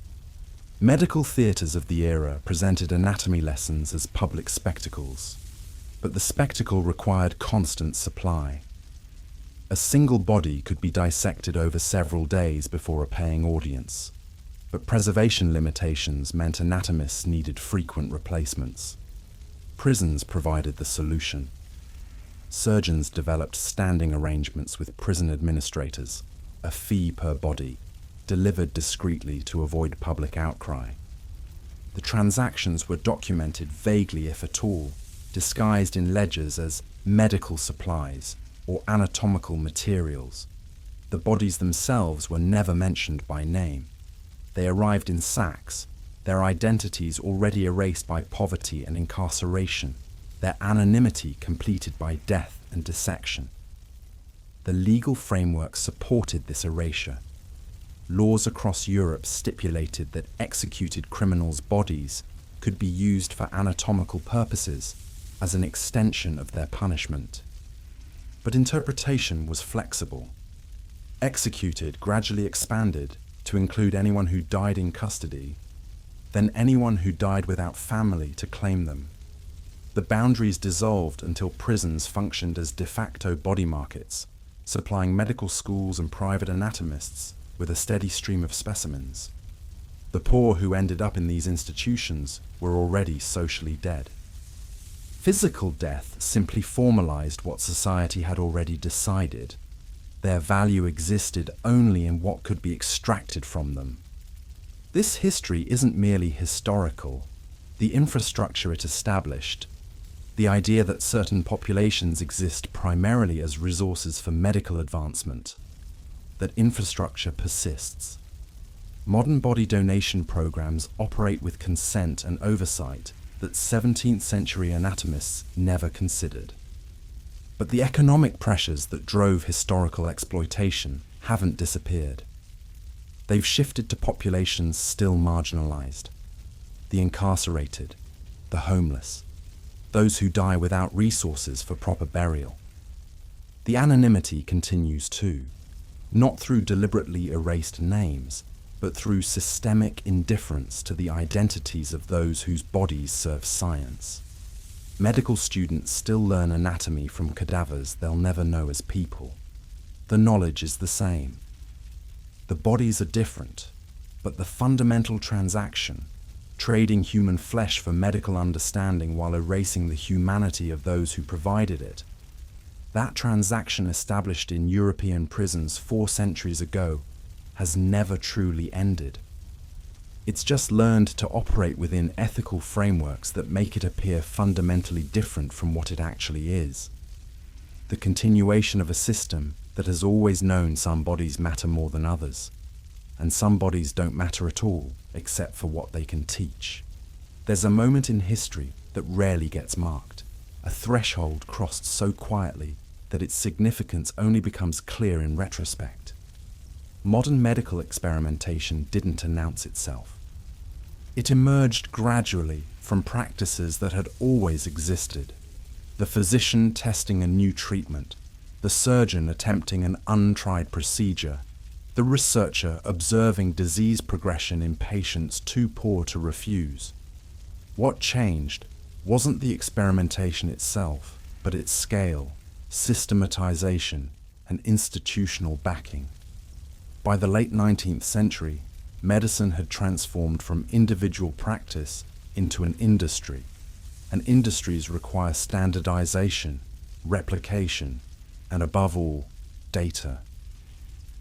Medical theatres of the era presented anatomy lessons as public spectacles, but the spectacle required constant supply. A single body could be dissected over several days before a paying audience, but preservation limitations meant anatomists needed frequent replacements. Prisons provided the solution. Surgeons developed standing arrangements with prison administrators, a fee per body, delivered discreetly to avoid public outcry. The transactions were documented vaguely if at all, disguised in ledgers as medical supplies or anatomical materials. The bodies themselves were never mentioned by name. They arrived in sacks, their identities already erased by poverty and incarceration, their anonymity completed by death and dissection. The legal framework supported this erasure. Laws across Europe stipulated that executed criminals' bodies could be used for anatomical purposes as an extension of their punishment. But interpretation was flexible. Executed gradually expanded to include anyone who died in custody, then anyone who died without family to claim them. The boundaries dissolved until prisons functioned as de facto body markets, supplying medical schools and private anatomists with a steady stream of specimens. The poor who ended up in these institutions were already socially dead. Physical death simply formalized what society had already decided. Their value existed only in what could be extracted from them. This history isn't merely historical. The infrastructure it established, The idea that certain populations exist primarily as resources for medical advancement, that infrastructure persists. Modern body donation programs operate with consent and oversight that 17th century anatomists never considered. But the economic pressures that drove historical exploitation haven't disappeared. They've shifted to populations still marginalized: the incarcerated, the homeless, those who die without resources for proper burial. The anonymity continues too, not through deliberately erased names, but through systemic indifference to the identities of those whose bodies serve science. Medical students still learn anatomy from cadavers they'll never know as people. The knowledge is the same. The bodies are different, but the fundamental transaction, trading human flesh for medical understanding while erasing the humanity of those who provided it, that transaction established in European prisons 4 centuries ago has never truly ended. It's just learned to operate within ethical frameworks that make it appear fundamentally different from what it actually is. The continuation of a system that has always known some bodies matter more than others, and some bodies don't matter at all except for what they can teach. There's a moment in history that rarely gets marked, a threshold crossed so quietly that its significance only becomes clear in retrospect. Modern medical experimentation didn't announce itself. It emerged gradually from practices that had always existed: the physician testing a new treatment, the surgeon attempting an untried procedure, the researcher observing disease progression in patients too poor to refuse. What changed wasn't the experimentation itself, but its scale, systematization, and institutional backing. By the late 19th century, medicine had transformed from individual practice into an industry, and industries require standardization, replication, and above all, data.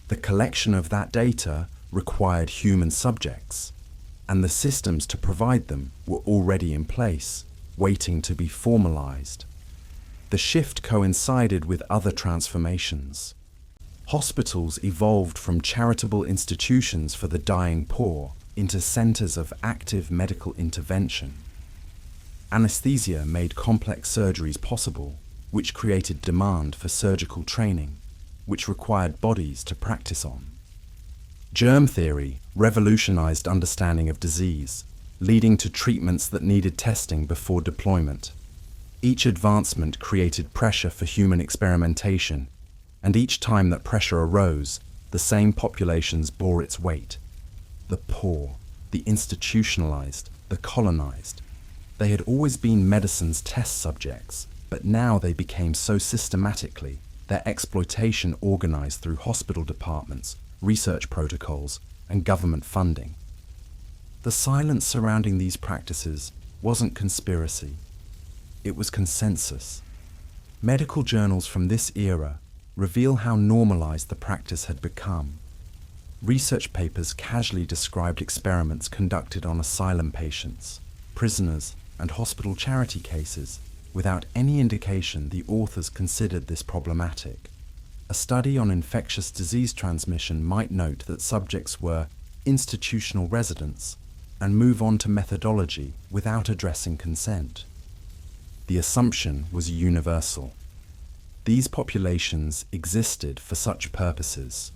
The collection of that data required human subjects, and the systems to provide them were already in place, waiting to be formalized. The shift coincided with other transformations. Hospitals evolved from charitable institutions for the dying poor into centers of active medical intervention. Anesthesia made complex surgeries possible, which created demand for surgical training, which required bodies to practice on. Germ theory revolutionized understanding of disease, leading to treatments that needed testing before deployment. Each advancement created pressure for human experimentation, and each time that pressure arose, the same populations bore its weight: the poor, the institutionalized, the colonized. They had always been medicine's test subjects, but now they became so systematically, their exploitation organized through hospital departments, research protocols, and government funding. The silence surrounding these practices wasn't conspiracy. It was consensus. Medical journals from this era reveal how normalized the practice had become. Research papers casually described experiments conducted on asylum patients, prisoners, and hospital charity cases, without any indication the authors considered this problematic. A study on infectious disease transmission might note that subjects were institutional residents and move on to methodology without addressing consent. The assumption was universal. These populations existed for such purposes.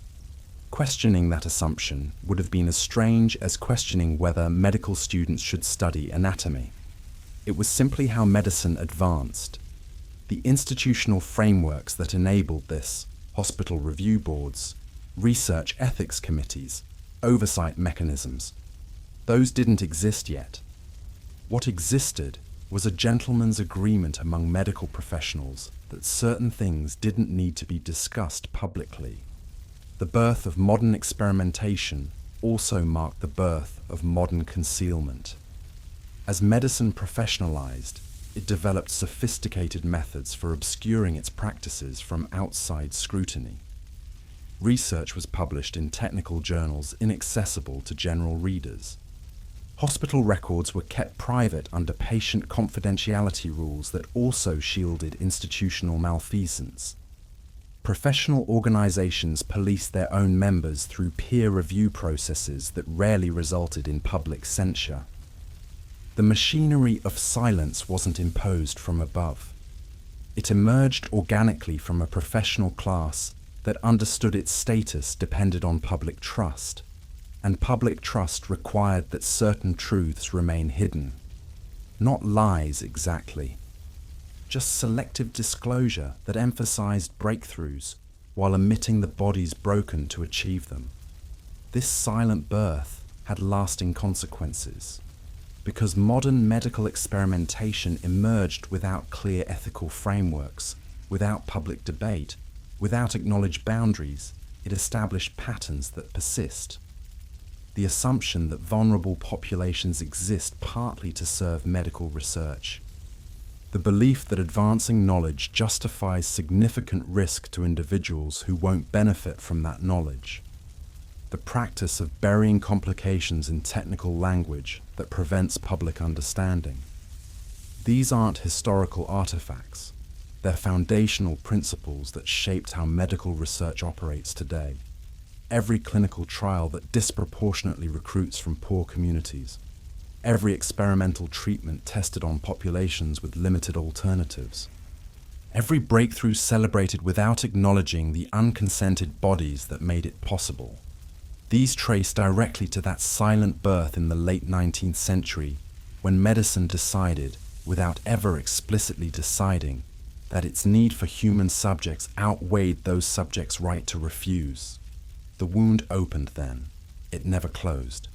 Questioning that assumption would have been as strange as questioning whether medical students should study anatomy. It was simply how medicine advanced. The institutional frameworks that enabled this, hospital review boards, research ethics committees, oversight mechanisms, those didn't exist yet. What existed was a gentleman's agreement among medical professionals that certain things didn't need to be discussed publicly. The birth of modern experimentation also marked the birth of modern concealment. As medicine professionalized, it developed sophisticated methods for obscuring its practices from outside scrutiny. Research was published in technical journals inaccessible to general readers. Hospital records were kept private under patient confidentiality rules that also shielded institutional malfeasance. Professional organizations policed their own members through peer review processes that rarely resulted in public censure. The machinery of silence wasn't imposed from above. It emerged organically from a professional class that understood its status depended on public trust, and public trust required that certain truths remain hidden. Not lies exactly, just selective disclosure that emphasized breakthroughs while omitting the bodies broken to achieve them. This silent birth had lasting consequences, because modern medical experimentation emerged without clear ethical frameworks, without public debate, without acknowledged boundaries. It established patterns that persist. The assumption that vulnerable populations exist partly to serve medical research. The belief that advancing knowledge justifies significant risk to individuals who won't benefit from that knowledge. The practice of burying complications in technical language that prevents public understanding. These aren't historical artifacts. They're foundational principles that shaped how medical research operates today. Every clinical trial that disproportionately recruits from poor communities. Every experimental treatment tested on populations with limited alternatives. Every breakthrough celebrated without acknowledging the unconsented bodies that made it possible. These trace directly to that silent birth in the late 19th century, when medicine decided, without ever explicitly deciding, that its need for human subjects outweighed those subjects' right to refuse. The wound opened then. It never closed.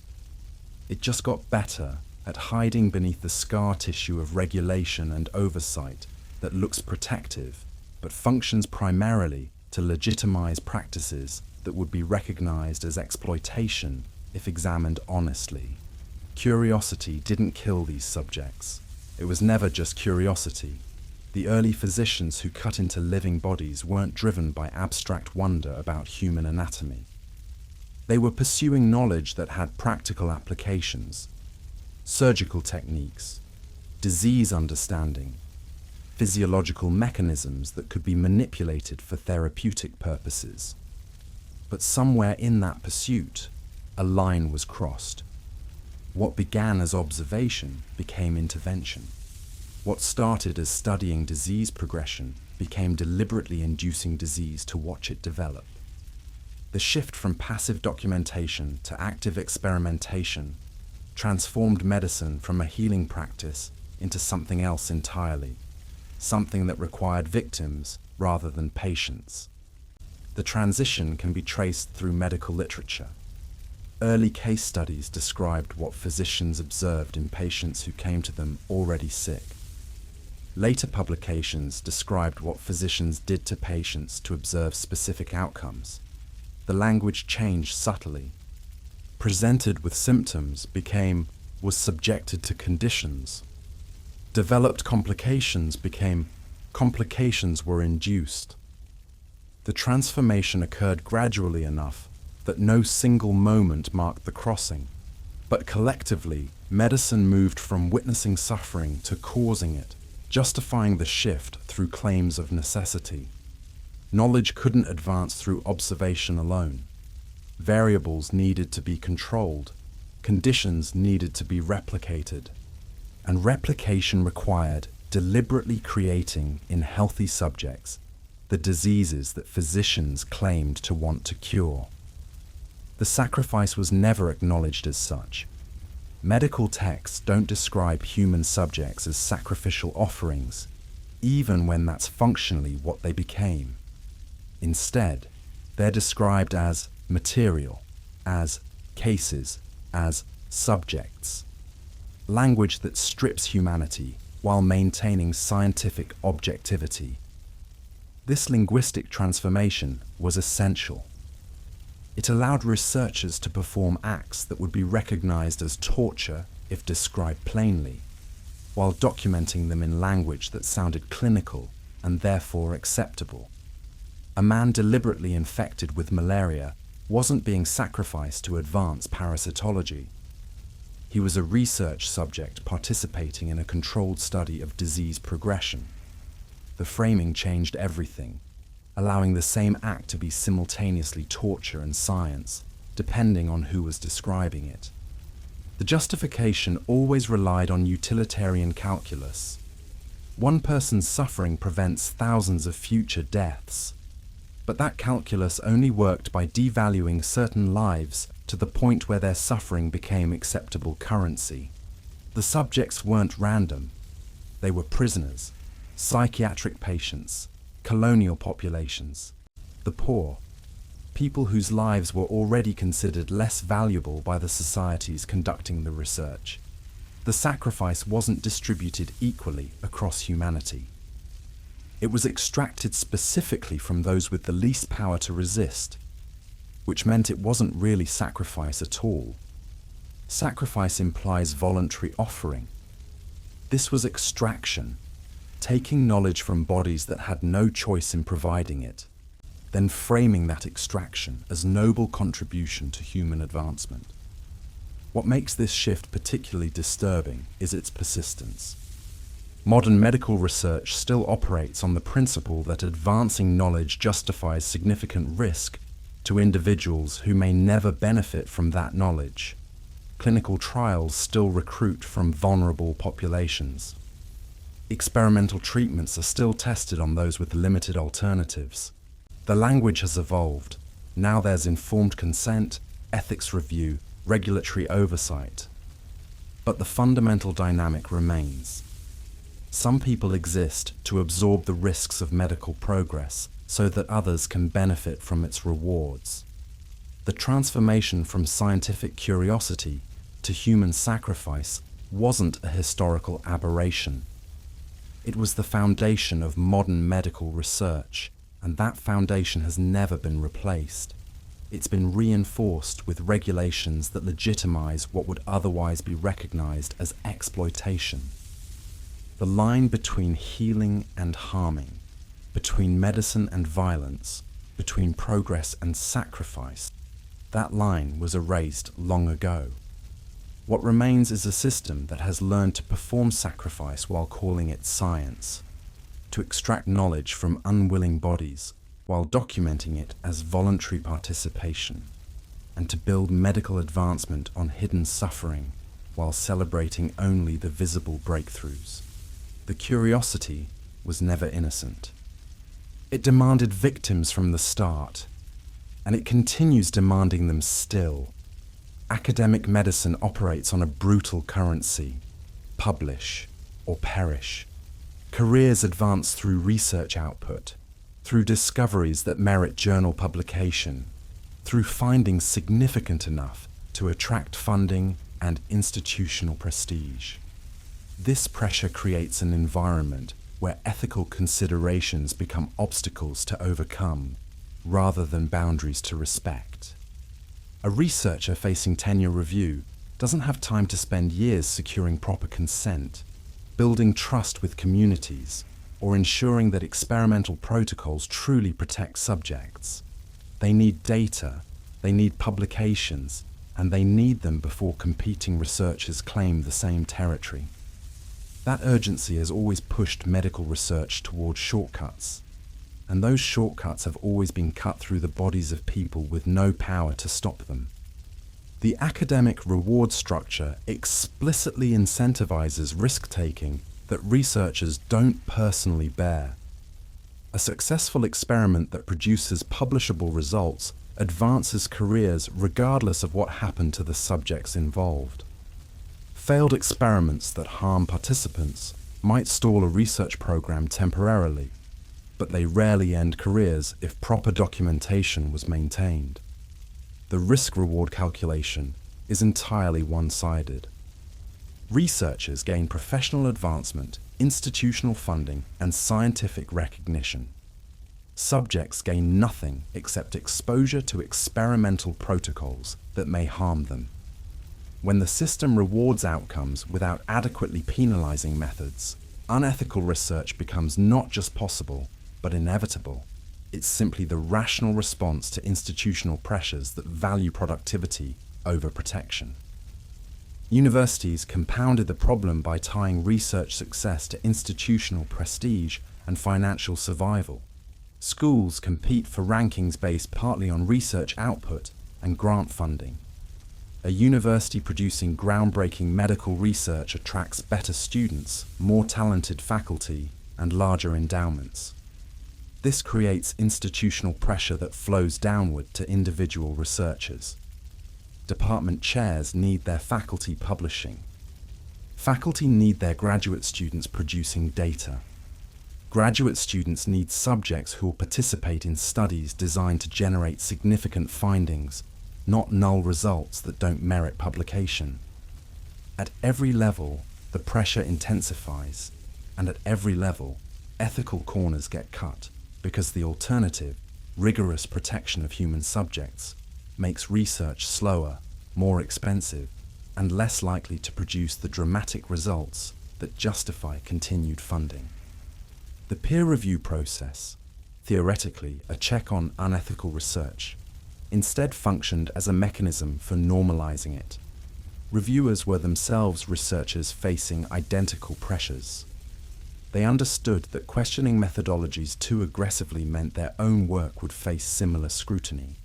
It just got better at hiding beneath the scar tissue of regulation and oversight that looks protective, but functions primarily to legitimize practices that would be recognized as exploitation if examined honestly. Curiosity didn't kill these subjects. It was never just curiosity. The early physicians who cut into living bodies weren't driven by abstract wonder about human anatomy. They were pursuing knowledge that had practical applications, surgical techniques, disease understanding, physiological mechanisms that could be manipulated for therapeutic purposes. But somewhere in that pursuit, a line was crossed. What began as observation became intervention. What started as studying disease progression became deliberately inducing disease to watch it develop. The shift from passive documentation to active experimentation transformed medicine from a healing practice into something else entirely, something that required victims rather than patients. The transition can be traced through medical literature. Early case studies described what physicians observed in patients who came to them already sick. Later publications described what physicians did to patients to observe specific outcomes. The language changed subtly. Presented with symptoms became was subjected to conditions. Developed complications became complications were induced. The transformation occurred gradually enough that no single moment marked the crossing, but collectively, medicine moved from witnessing suffering to causing it, justifying the shift through claims of necessity. Knowledge couldn't advance through observation alone. Variables needed to be controlled, conditions needed to be replicated, and replication required deliberately creating in healthy subjects the diseases that physicians claimed to want to cure. The sacrifice was never acknowledged as such. Medical texts don't describe human subjects as sacrificial offerings, even when that's functionally what they became. Instead, they're described as material, as cases, as subjects. Language that strips humanity while maintaining scientific objectivity. This linguistic transformation was essential. It allowed researchers to perform acts that would be recognized as torture if described plainly, while documenting them in language that sounded clinical and therefore acceptable. A man deliberately infected with malaria wasn't being sacrificed to advance parasitology. He was a research subject participating in a controlled study of disease progression. The framing changed everything, allowing the same act to be simultaneously torture and science, depending on who was describing it. The justification always relied on utilitarian calculus. One person's suffering prevents thousands of future deaths. But that calculus only worked by devaluing certain lives to the point where their suffering became acceptable currency. The subjects weren't random. They were prisoners, psychiatric patients, colonial populations, the poor, people whose lives were already considered less valuable by the societies conducting the research. The sacrifice wasn't distributed equally across humanity. It was extracted specifically from those with the least power to resist, which meant it wasn't really sacrifice at all. Sacrifice implies voluntary offering. This was extraction, taking knowledge from bodies that had no choice in providing it, then framing that extraction as noble contribution to human advancement. What makes this shift particularly disturbing is its persistence. Modern medical research still operates on the principle that advancing knowledge justifies significant risk to individuals who may never benefit from that knowledge. Clinical trials still recruit from vulnerable populations. Experimental treatments are still tested on those with limited alternatives. The language has evolved. Now there's informed consent, ethics review, regulatory oversight. But the fundamental dynamic remains. Some people exist to absorb the risks of medical progress so that others can benefit from its rewards. The transformation from scientific curiosity to human sacrifice wasn't a historical aberration. It was the foundation of modern medical research, and that foundation has never been replaced. It's been reinforced with regulations that legitimize what would otherwise be recognized as exploitation. The line between healing and harming, between medicine and violence, between progress and sacrifice, that line was erased long ago. What remains is a system that has learned to perform sacrifice while calling it science, to extract knowledge from unwilling bodies while documenting it as voluntary participation, and to build medical advancement on hidden suffering while celebrating only the visible breakthroughs. The curiosity was never innocent. It demanded victims from the start, and it continues demanding them still. Academic medicine operates on a brutal currency: publish or perish. Careers advance through research output, through discoveries that merit journal publication, through findings significant enough to attract funding and institutional prestige. This pressure creates an environment where ethical considerations become obstacles to overcome, rather than boundaries to respect. A researcher facing tenure review doesn't have time to spend years securing proper consent, building trust with communities, or ensuring that experimental protocols truly protect subjects. They need data, they need publications, and they need them before competing researchers claim the same territory. That urgency has always pushed medical research towards shortcuts, and those shortcuts have always been cut through the bodies of people with no power to stop them. The academic reward structure explicitly incentivizes risk-taking that researchers don't personally bear. A successful experiment that produces publishable results advances careers regardless of what happened to the subjects involved. Failed experiments that harm participants might stall a research program temporarily, but they rarely end careers if proper documentation was maintained. The risk-reward calculation is entirely one-sided. Researchers gain professional advancement, institutional funding, and scientific recognition. Subjects gain nothing except exposure to experimental protocols that may harm them. When the system rewards outcomes without adequately penalizing methods, unethical research becomes not just possible, but inevitable. It's simply the rational response to institutional pressures that value productivity over protection. Universities compounded the problem by tying research success to institutional prestige and financial survival. Schools compete for rankings based partly on research output and grant funding. A university producing groundbreaking medical research attracts better students, more talented faculty, and larger endowments. This creates institutional pressure that flows downward to individual researchers. Department chairs need their faculty publishing. Faculty need their graduate students producing data. Graduate students need subjects who will participate in studies designed to generate significant findings, not null results that don't merit publication. At every level, the pressure intensifies, and at every level, ethical corners get cut, because the alternative, rigorous protection of human subjects, makes research slower, more expensive, and less likely to produce the dramatic results that justify continued funding. The peer review process, theoretically a check on unethical research, instead functioned as a mechanism for normalizing it. Reviewers were themselves researchers facing identical pressures. They understood that questioning methodologies too aggressively meant their own work would face similar scrutiny.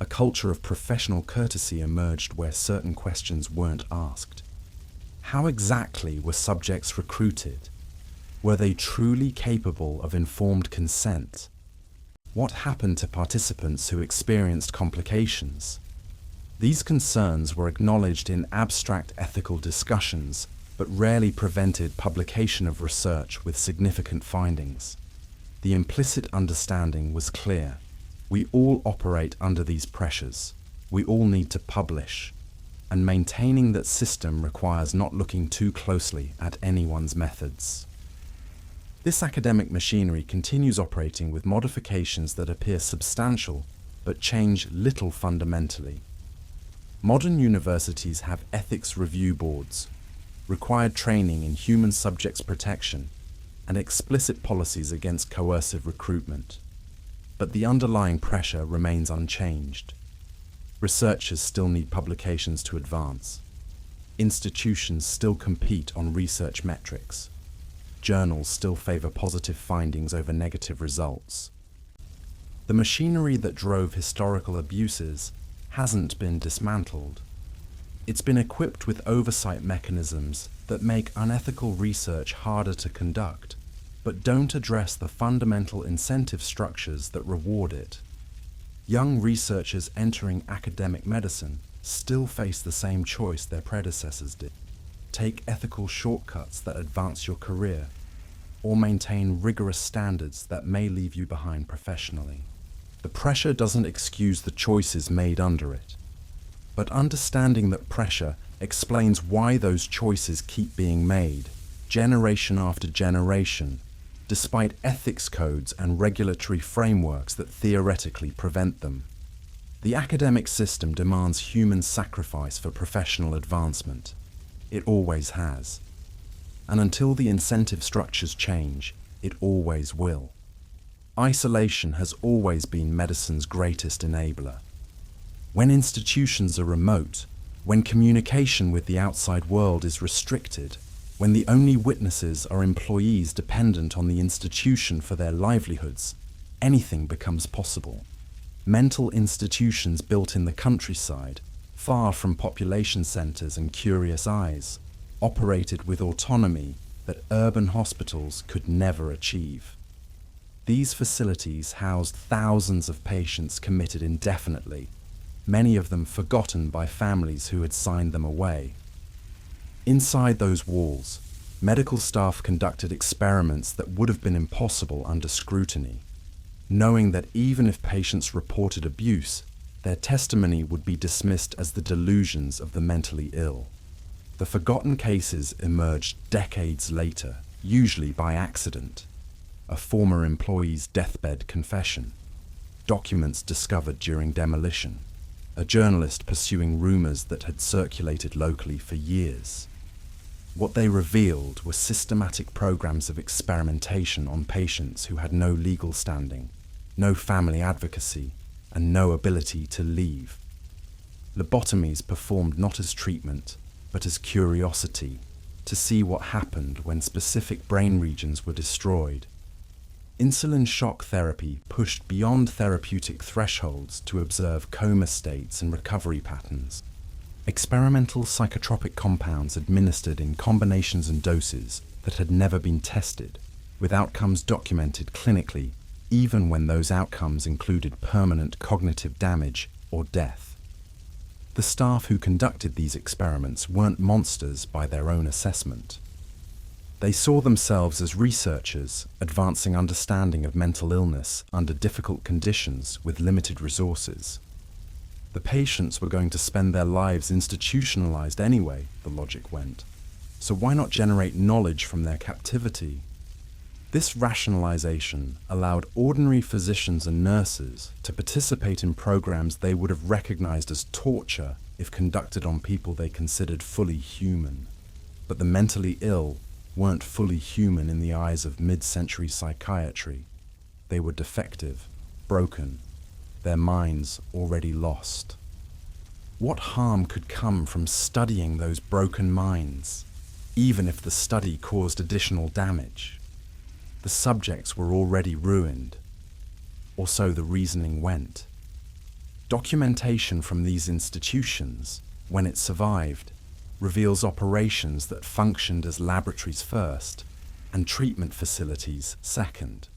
A culture of professional courtesy emerged where certain questions weren't asked. How exactly were subjects recruited? Were they truly capable of informed consent? What happened to participants who experienced complications? These concerns were acknowledged in abstract ethical discussions, but rarely prevented publication of research with significant findings. The implicit understanding was clear. We all operate under these pressures. We all need to publish. And maintaining that system requires not looking too closely at anyone's methods. This academic machinery continues operating with modifications that appear substantial, but change little fundamentally. Modern universities have ethics review boards, required training in human subjects protection, and explicit policies against coercive recruitment. But the underlying pressure remains unchanged. Researchers still need publications to advance. Institutions still compete on research metrics. Journals still favor positive findings over negative results. The machinery that drove historical abuses hasn't been dismantled. It's been equipped with oversight mechanisms that make unethical research harder to conduct, but don't address the fundamental incentive structures that reward it. Young researchers entering academic medicine still face the same choice their predecessors did. Take ethical shortcuts that advance your career, or maintain rigorous standards that may leave you behind professionally. The pressure doesn't excuse the choices made under it, but understanding that pressure explains why those choices keep being made, generation after generation, despite ethics codes and regulatory frameworks that theoretically prevent them. The academic system demands human sacrifice for professional advancement. It always has. And until the incentive structures change, it always will. Isolation has always been medicine's greatest enabler. When institutions are remote, when communication with the outside world is restricted, when the only witnesses are employees dependent on the institution for their livelihoods, anything becomes possible. Mental institutions built in the countryside, far from population centers and curious eyes, operated with autonomy that urban hospitals could never achieve. These facilities housed thousands of patients committed indefinitely, many of them forgotten by families who had signed them away. Inside those walls, medical staff conducted experiments that would have been impossible under scrutiny, knowing that even if patients reported abuse, their testimony would be dismissed as the delusions of the mentally ill. The forgotten cases emerged decades later, usually by accident. A former employee's deathbed confession, documents discovered during demolition, a journalist pursuing rumors that had circulated locally for years. What they revealed were systematic programs of experimentation on patients who had no legal standing, no family advocacy, and no ability to leave. Lobotomies performed not as treatment, but as curiosity, to see what happened when specific brain regions were destroyed. Insulin shock therapy pushed beyond therapeutic thresholds to observe coma states and recovery patterns. Experimental psychotropic compounds administered in combinations and doses that had never been tested, with outcomes documented clinically, even when those outcomes included permanent cognitive damage or death. The staff who conducted these experiments weren't monsters by their own assessment. They saw themselves as researchers advancing understanding of mental illness under difficult conditions with limited resources. The patients were going to spend their lives institutionalized anyway, the logic went. So why not generate knowledge from their captivity? This rationalization allowed ordinary physicians and nurses to participate in programs they would have recognized as torture if conducted on people they considered fully human. But the mentally ill weren't fully human in the eyes of mid-century psychiatry. They were defective, broken, their minds already lost. What harm could come from studying those broken minds, even if the study caused additional damage? The subjects were already ruined, or so the reasoning went. Documentation from these institutions, when it survived, reveals operations that functioned as laboratories first and treatment facilities second.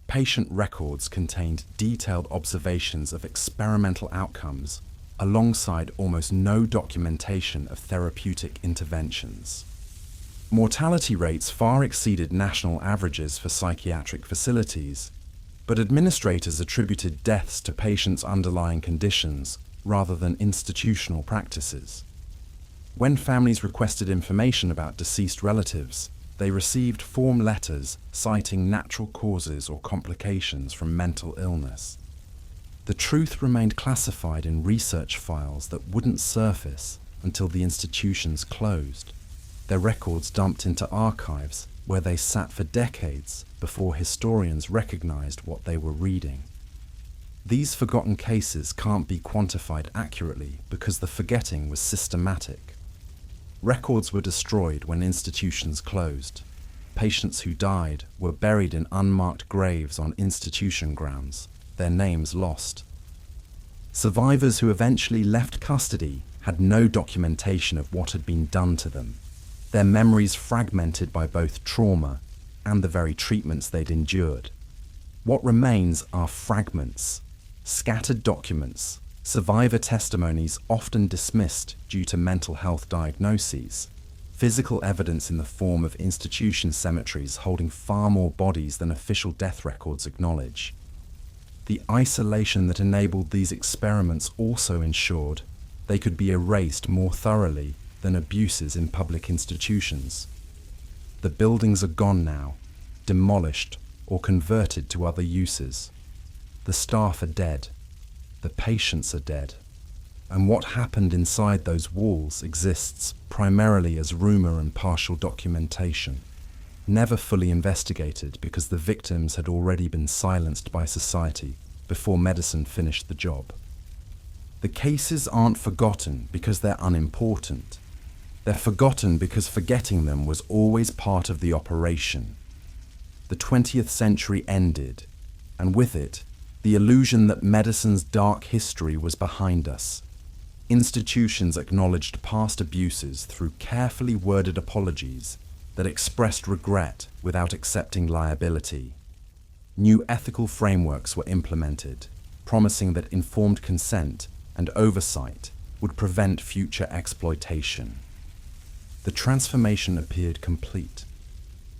Patient records contained detailed observations of experimental outcomes alongside almost no documentation of therapeutic interventions. Mortality rates far exceeded national averages for psychiatric facilities, but administrators attributed deaths to patients' underlying conditions rather than institutional practices. When families requested information about deceased relatives, they received form letters citing natural causes or complications from mental illness. The truth remained classified in research files that wouldn't surface until the institutions closed. Their records dumped into archives where they sat for decades before historians recognized what they were reading. These forgotten cases can't be quantified accurately because the forgetting was systematic. Records were destroyed when institutions closed. Patients who died were buried in unmarked graves on institution grounds, their names lost. Survivors who eventually left custody had no documentation of what had been done to them, their memories fragmented by both trauma and the very treatments they'd endured. What remains are fragments, scattered documents, survivor testimonies often dismissed due to mental health diagnoses, physical evidence in the form of institution cemeteries holding far more bodies than official death records acknowledge. The isolation that enabled these experiments also ensured they could be erased more thoroughly than abuses in public institutions. The buildings are gone now, demolished or converted to other uses. The staff are dead. The patients are dead. And what happened inside those walls exists primarily as rumor and partial documentation, never fully investigated because the victims had already been silenced by society before medicine finished the job. The cases aren't forgotten because they're unimportant. They're forgotten because forgetting them was always part of the operation. The 20th century ended, and with it, the illusion that medicine's dark history was behind us. Institutions acknowledged past abuses through carefully worded apologies that expressed regret without accepting liability. New ethical frameworks were implemented, promising that informed consent and oversight would prevent future exploitation. The transformation appeared complete.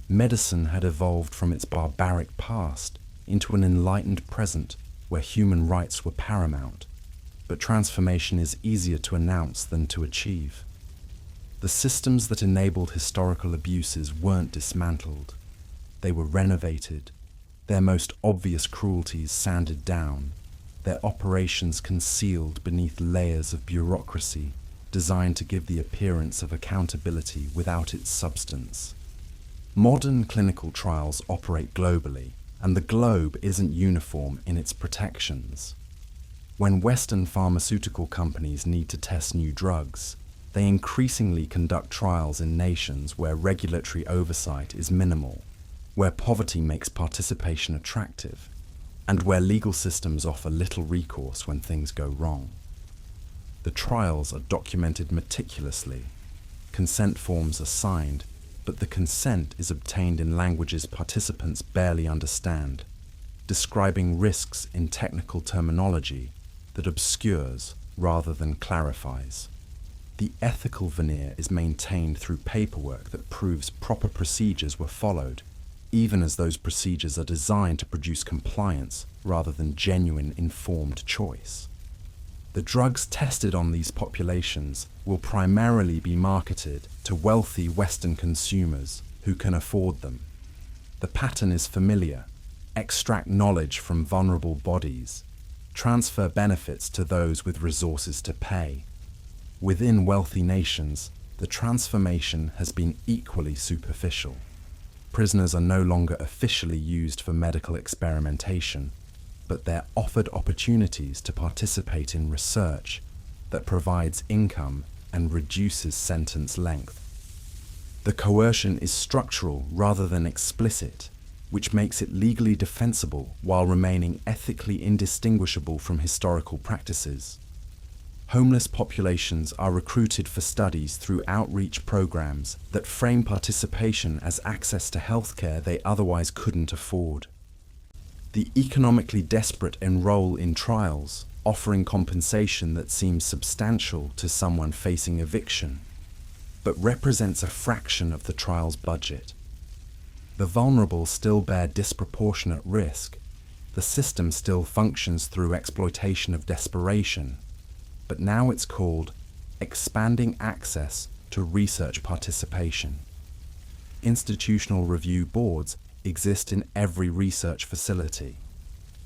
Medicine had evolved from its barbaric past into an enlightened present where human rights were paramount. But transformation is easier to announce than to achieve. The systems that enabled historical abuses weren't dismantled. They were renovated, their most obvious cruelties sanded down, their operations concealed beneath layers of bureaucracy designed to give the appearance of accountability without its substance. Modern clinical trials operate globally, and the globe isn't uniform in its protections. When Western pharmaceutical companies need to test new drugs, They increasingly conduct trials in nations where regulatory oversight is minimal, where poverty makes participation attractive, and where legal systems offer little recourse when things go wrong. The trials are documented meticulously. Consent forms are signed, but the consent is obtained in languages participants barely understand, describing risks in technical terminology that obscures rather than clarifies. The ethical veneer is maintained through paperwork that proves proper procedures were followed, even as those procedures are designed to produce compliance rather than genuine informed choice. The drugs tested on these populations will primarily be marketed to wealthy Western consumers who can afford them. The pattern is familiar: extract knowledge from vulnerable bodies, transfer benefits to those with resources to pay. Within wealthy nations, the transformation has been equally superficial. Prisoners are no longer officially used for medical experimentation, but they're offered opportunities to participate in research that provides income and reduces sentence length. The coercion is structural rather than explicit, which makes it legally defensible while remaining ethically indistinguishable from historical practices. Homeless populations are recruited for studies through outreach programs that frame participation as access to healthcare they otherwise couldn't afford. The economically desperate enroll in trials, offering compensation that seems substantial to someone facing eviction, but represents a fraction of the trial's budget. The vulnerable still bear disproportionate risk. The system still functions through exploitation of desperation, but now it's called expanding access to research participation. Institutional review boards exist in every research facility,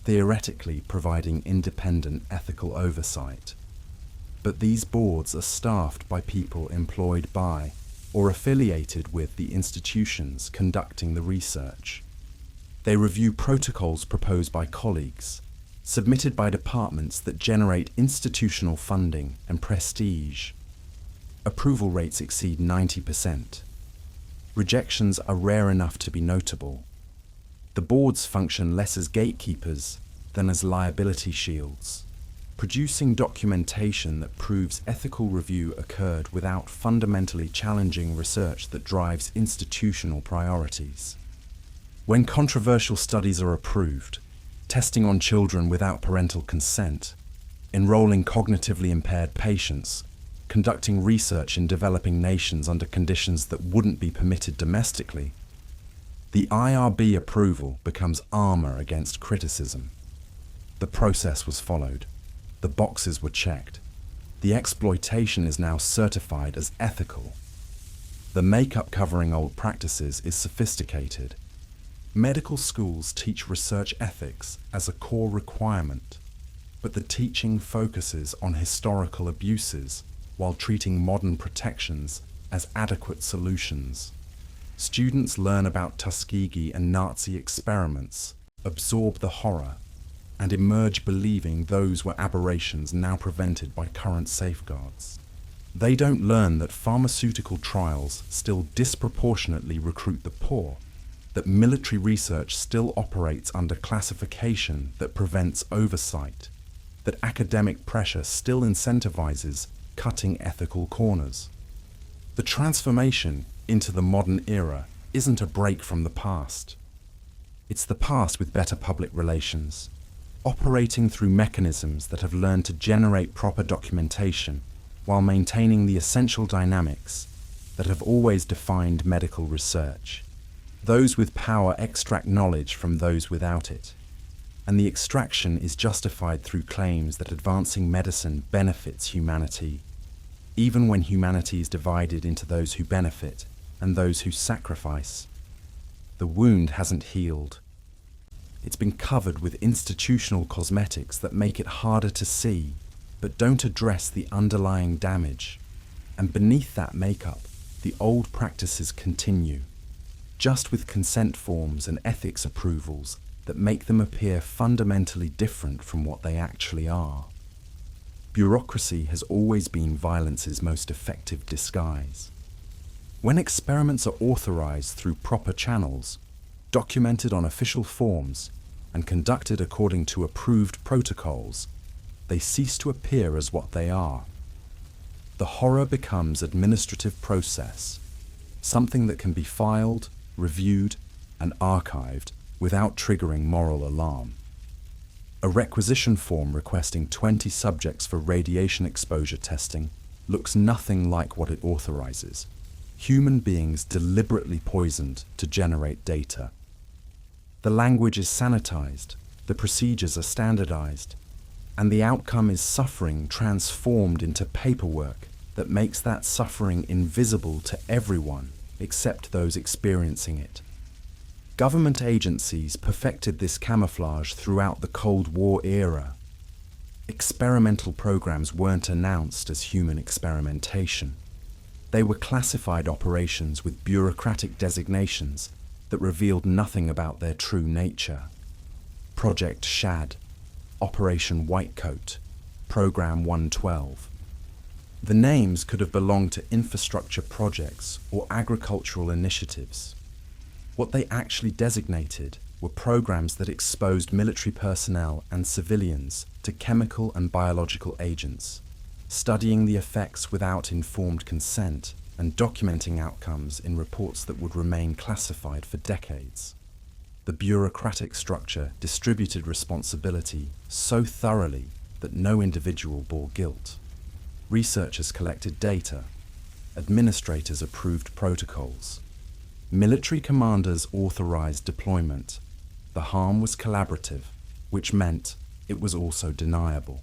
theoretically providing independent ethical oversight. But these boards are staffed by people employed by or affiliated with the institutions conducting the research. They review protocols proposed by colleagues, submitted by departments that generate institutional funding and prestige. Approval rates exceed 90%. Rejections are rare enough to be notable. The boards function less as gatekeepers than as liability shields, producing documentation that proves ethical review occurred without fundamentally challenging research that drives institutional priorities. When controversial studies are approved, testing on children without parental consent, enrolling cognitively impaired patients, conducting research in developing nations under conditions that wouldn't be permitted domestically, the IRB approval becomes armor against criticism. The process was followed. The boxes were checked. The exploitation is now certified as ethical. The makeup covering old practices is sophisticated. Medical schools teach research ethics as a core requirement, but the teaching focuses on historical abuses while treating modern protections as adequate solutions. Students learn about Tuskegee and Nazi experiments, absorb the horror, and emerge believing those were aberrations now prevented by current safeguards. They don't learn that pharmaceutical trials still disproportionately recruit the poor, that military research still operates under classification that prevents oversight, that academic pressure still incentivizes cutting ethical corners. The transformation into the modern era isn't a break from the past. It's the past with better public relations, operating through mechanisms that have learned to generate proper documentation while maintaining the essential dynamics that have always defined medical research. Those with power extract knowledge from those without it, and the extraction is justified through claims that advancing medicine benefits humanity, even when humanity is divided into those who benefit and those who sacrifice. The wound hasn't healed. It's been covered with institutional cosmetics that make it harder to see, but don't address the underlying damage. And beneath that makeup, the old practices continue, just with consent forms and ethics approvals that make them appear fundamentally different from what they actually are. Bureaucracy has always been violence's most effective disguise. When experiments are authorized through proper channels, documented on official forms, and conducted according to approved protocols, they cease to appear as what they are. The horror becomes administrative process, something that can be filed, reviewed, and archived without triggering moral alarm. A requisition form requesting 20 subjects for radiation exposure testing looks nothing like what it authorizes. Human beings deliberately poisoned to generate data. The language is sanitized, the procedures are standardized, and the outcome is suffering transformed into paperwork that makes that suffering invisible to everyone except those experiencing it. Government agencies perfected this camouflage throughout the Cold War era. Experimental programs weren't announced as human experimentation. They were classified operations with bureaucratic designations that revealed nothing about their true nature. Project Shad, Operation Whitecoat, Program 112. The names could have belonged to infrastructure projects or agricultural initiatives. What they actually designated were programs that exposed military personnel and civilians to chemical and biological agents, studying the effects without informed consent and documenting outcomes in reports that would remain classified for decades. The bureaucratic structure distributed responsibility so thoroughly that no individual bore guilt. Researchers collected data. Administrators approved protocols. Military commanders authorized deployment. The harm was collaborative, which meant it was also deniable.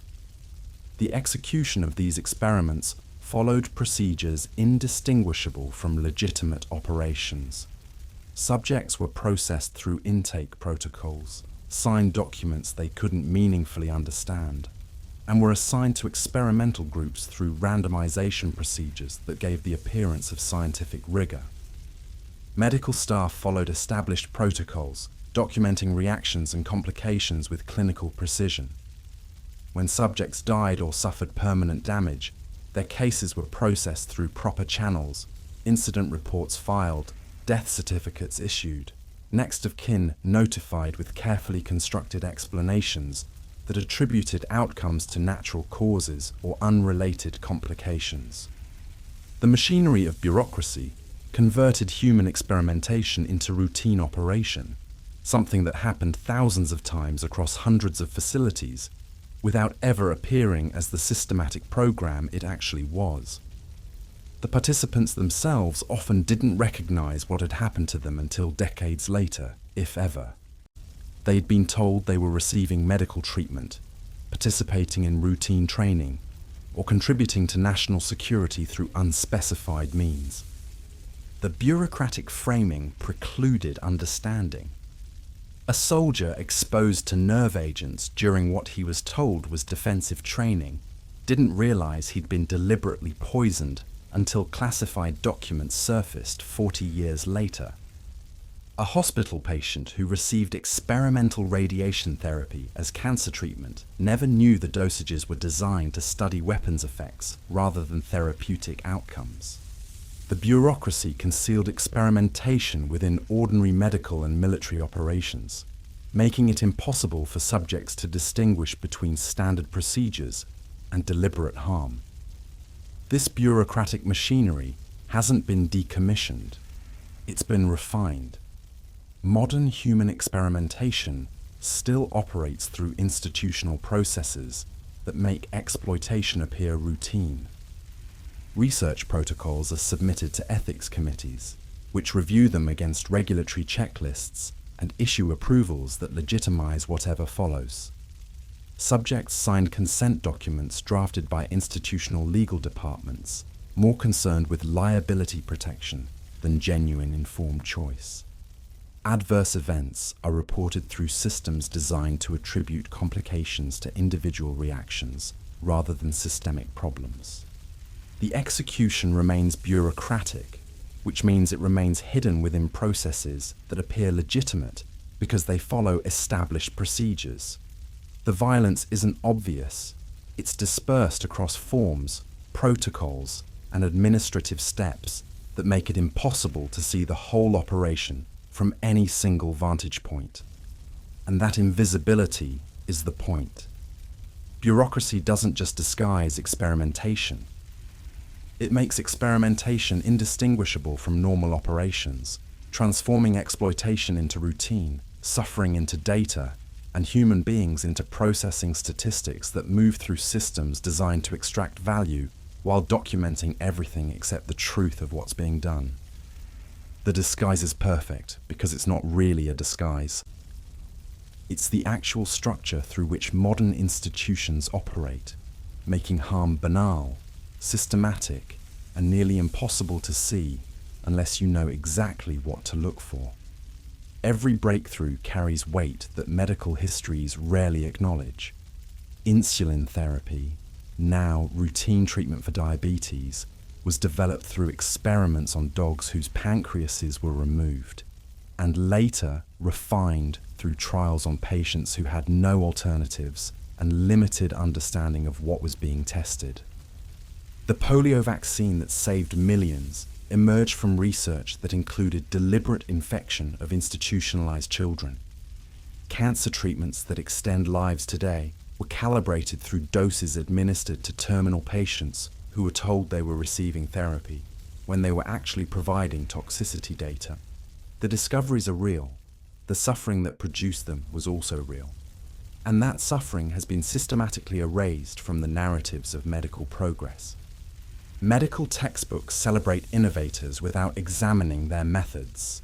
The execution of these experiments followed procedures indistinguishable from legitimate operations. Subjects were processed through intake protocols, signed documents they couldn't meaningfully understand, and were assigned to experimental groups through randomization procedures that gave the appearance of scientific rigor. Medical staff followed established protocols, documenting reactions and complications with clinical precision. When subjects died or suffered permanent damage, their cases were processed through proper channels, incident reports filed, death certificates issued, next of kin notified with carefully constructed explanations that attributed outcomes to natural causes or unrelated complications. The machinery of bureaucracy converted human experimentation into routine operation, something that happened thousands of times across hundreds of facilities, without ever appearing as the systematic program it actually was. The participants themselves often didn't recognize what had happened to them until decades later, if ever. They'd been told they were receiving medical treatment, participating in routine training, or contributing to national security through unspecified means. The bureaucratic framing precluded understanding. A soldier exposed to nerve agents during what he was told was defensive training didn't realize he'd been deliberately poisoned until classified documents surfaced 40 years later. A hospital patient who received experimental radiation therapy as cancer treatment never knew the dosages were designed to study weapons effects rather than therapeutic outcomes. The bureaucracy concealed experimentation within ordinary medical and military operations, making it impossible for subjects to distinguish between standard procedures and deliberate harm. This bureaucratic machinery hasn't been decommissioned, it's been refined. Modern human experimentation still operates through institutional processes that make exploitation appear routine. Research protocols are submitted to ethics committees, which review them against regulatory checklists and issue approvals that legitimize whatever follows. Subjects signed consent documents drafted by institutional legal departments, more concerned with liability protection than genuine informed choice. Adverse events are reported through systems designed to attribute complications to individual reactions rather than systemic problems. The execution remains bureaucratic, which means it remains hidden within processes that appear legitimate because they follow established procedures. The violence isn't obvious, It's dispersed across forms, protocols, and administrative steps that make it impossible to see the whole operation from any single vantage point. And that invisibility is the point. Bureaucracy doesn't just disguise experimentation. It makes experimentation indistinguishable from normal operations, transforming exploitation into routine, suffering into data, and human beings into processing statistics that move through systems designed to extract value while documenting everything except the truth of what's being done. The disguise is perfect because it's not really a disguise. It's the actual structure through which modern institutions operate, making harm banal, systematic, and nearly impossible to see unless you know exactly what to look for. Every breakthrough carries weight that medical histories rarely acknowledge. Insulin therapy, now routine treatment for diabetes, was developed through experiments on dogs whose pancreases were removed, and later refined through trials on patients who had no alternatives and limited understanding of what was being tested. The polio vaccine that saved millions emerged from research that included deliberate infection of institutionalized children. Cancer treatments that extend lives today were calibrated through doses administered to terminal patients who were told they were receiving therapy when they were actually providing toxicity data. The discoveries are real. The suffering that produced them was also real. And that suffering has been systematically erased from the narratives of medical progress. Medical textbooks celebrate innovators without examining their methods.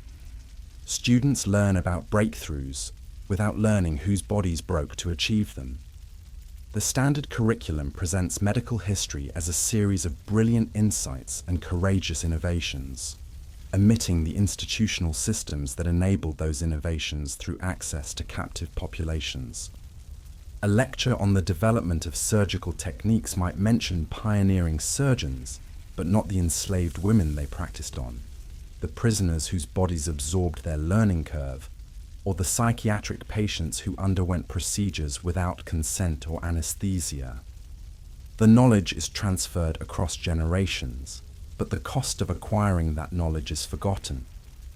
Students learn about breakthroughs without learning whose bodies broke to achieve them. The standard curriculum presents medical history as a series of brilliant insights and courageous innovations, omitting the institutional systems that enabled those innovations through access to captive populations. A lecture on the development of surgical techniques might mention pioneering surgeons, but not the enslaved women they practiced on, the prisoners whose bodies absorbed their learning curve, or the psychiatric patients who underwent procedures without consent or anesthesia. The knowledge is transferred across generations, but the cost of acquiring that knowledge is forgotten,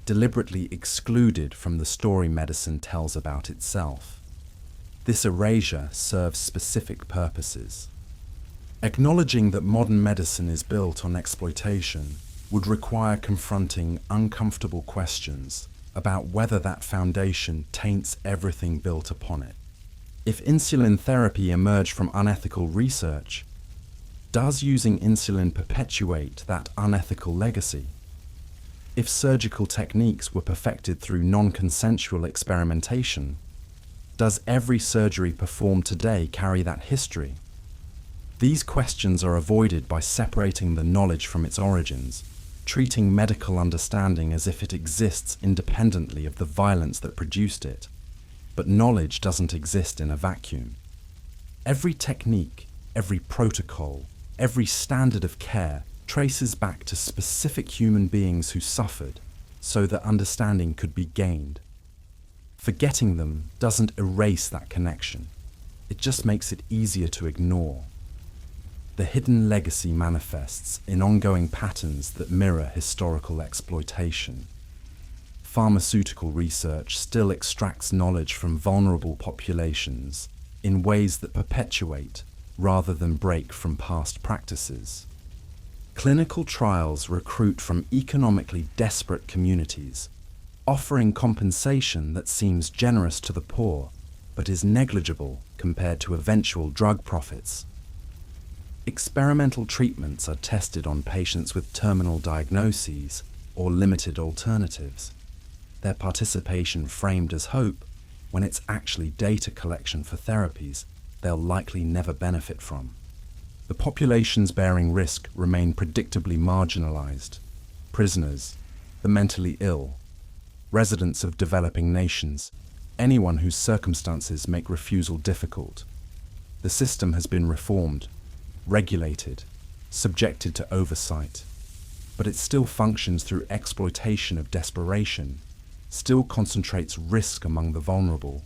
deliberately excluded from the story medicine tells about itself. This erasure serves specific purposes. Acknowledging that modern medicine is built on exploitation would require confronting uncomfortable questions about whether that foundation taints everything built upon it. If insulin therapy emerged from unethical research, does using insulin perpetuate that unethical legacy? If surgical techniques were perfected through non-consensual experimentation, does every surgery performed today carry that history? These questions are avoided by separating the knowledge from its origins, treating medical understanding as if it exists independently of the violence that produced it. But knowledge doesn't exist in a vacuum. Every technique, every protocol, every standard of care traces back to specific human beings who suffered so that understanding could be gained. Forgetting them doesn't erase that connection. It just makes it easier to ignore. The hidden legacy manifests in ongoing patterns that mirror historical exploitation. Pharmaceutical research still extracts knowledge from vulnerable populations in ways that perpetuate rather than break from past practices. Clinical trials recruit from economically desperate communities, offering compensation that seems generous to the poor, but is negligible compared to eventual drug profits. Experimental treatments are tested on patients with terminal diagnoses or limited alternatives, their participation framed as hope when it's actually data collection for therapies they'll likely never benefit from. The populations bearing risk remain predictably marginalized: prisoners, the mentally ill, residents of developing nations, anyone whose circumstances make refusal difficult. The system has been reformed, regulated, subjected to oversight, but it still functions through exploitation of desperation, still concentrates risk among the vulnerable,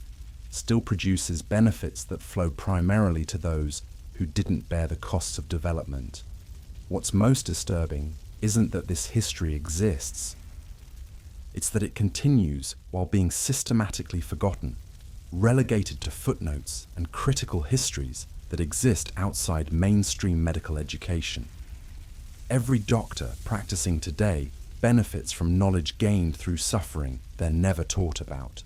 still produces benefits that flow primarily to those who didn't bear the costs of development. What's most disturbing isn't that this history exists. It's that it continues while being systematically forgotten, relegated to footnotes and critical histories that exist outside mainstream medical education. Every doctor practicing today benefits from knowledge gained through suffering they're never taught about.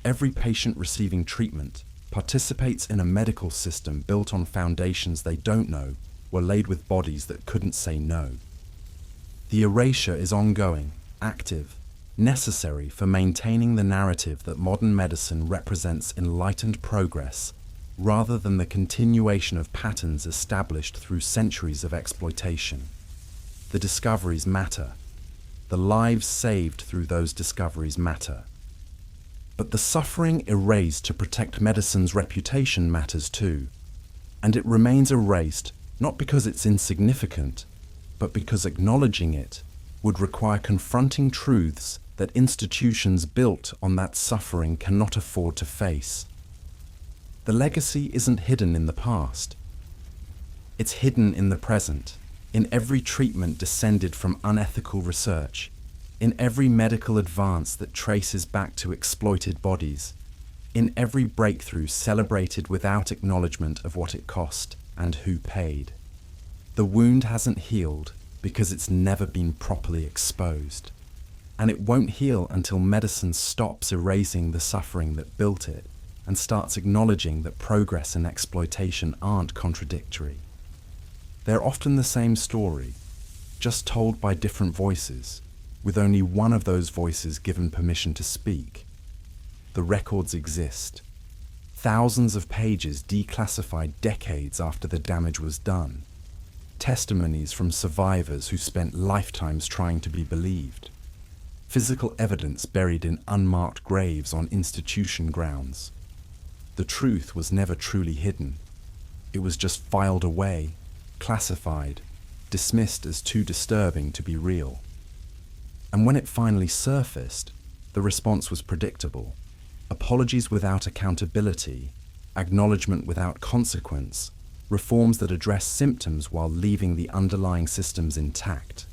Every patient receiving treatment participates in a medical system built on foundations they don't know were laid with bodies that couldn't say no. The erasure is ongoing, active, necessary for maintaining the narrative that modern medicine represents enlightened progress rather than the continuation of patterns established through centuries of exploitation. The discoveries matter. The lives saved through those discoveries matter. But the suffering erased to protect medicine's reputation matters too. And it remains erased not because it's insignificant, but because acknowledging it would require confronting truths that institutions built on that suffering cannot afford to face. The legacy isn't hidden in the past. It's hidden in the present, in every treatment descended from unethical research, in every medical advance that traces back to exploited bodies, in every breakthrough celebrated without acknowledgement of what it cost and who paid. The wound hasn't healed because it's never been properly exposed. And it won't heal until medicine stops erasing the suffering that built it and starts acknowledging that progress and exploitation aren't contradictory. They're often the same story, just told by different voices, with only one of those voices given permission to speak. The records exist. Thousands of pages declassified decades after the damage was done. Testimonies from survivors who spent lifetimes trying to be believed. Physical evidence buried in unmarked graves on institution grounds. The truth was never truly hidden. It was just filed away, classified, dismissed as too disturbing to be real. And when it finally surfaced, the response was predictable. Apologies without accountability, acknowledgement without consequence, reforms that address symptoms while leaving the underlying systems intact.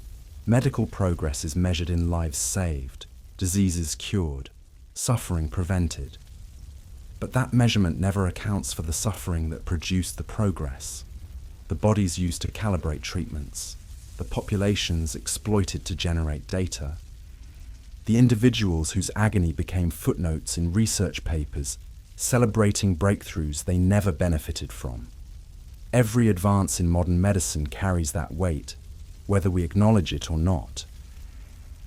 Medical progress is measured in lives saved, diseases cured, suffering prevented. But that measurement never accounts for the suffering that produced the progress. The bodies used to calibrate treatments, the populations exploited to generate data, the individuals whose agony became footnotes in research papers celebrating breakthroughs they never benefited from. Every advance in modern medicine carries that weight, whether we acknowledge it or not.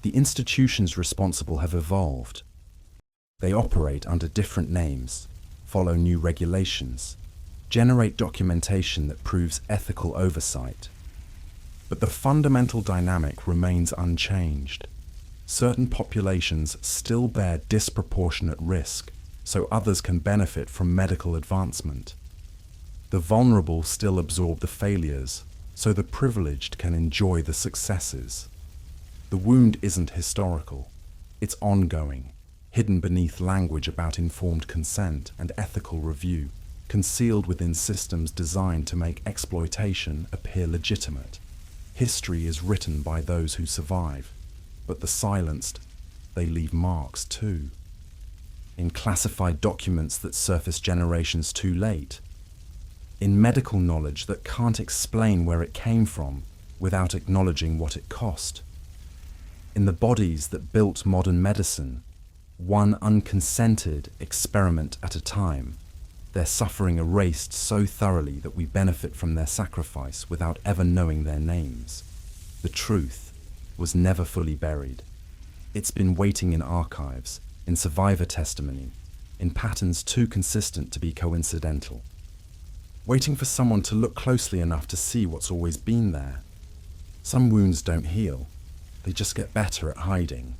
The institutions responsible have evolved. They operate under different names, follow new regulations, generate documentation that proves ethical oversight. But the fundamental dynamic remains unchanged. Certain populations still bear disproportionate risk, so others can benefit from medical advancement. The vulnerable still absorb the failures, so the privileged can enjoy the successes. The wound isn't historical. It's ongoing, hidden beneath language about informed consent and ethical review, concealed within systems designed to make exploitation appear legitimate. History is written by those who survive, but the silenced, they leave marks too. In classified documents that surface generations too late, in medical knowledge that can't explain where it came from without acknowledging what it cost, in the bodies that built modern medicine, one unconsented experiment at a time, their suffering erased so thoroughly that we benefit from their sacrifice without ever knowing their names. The truth was never fully buried. It's been waiting in archives, in survivor testimony, in patterns too consistent to be coincidental. Waiting for someone to look closely enough to see what's always been there. Some wounds don't heal. They just get better at hiding.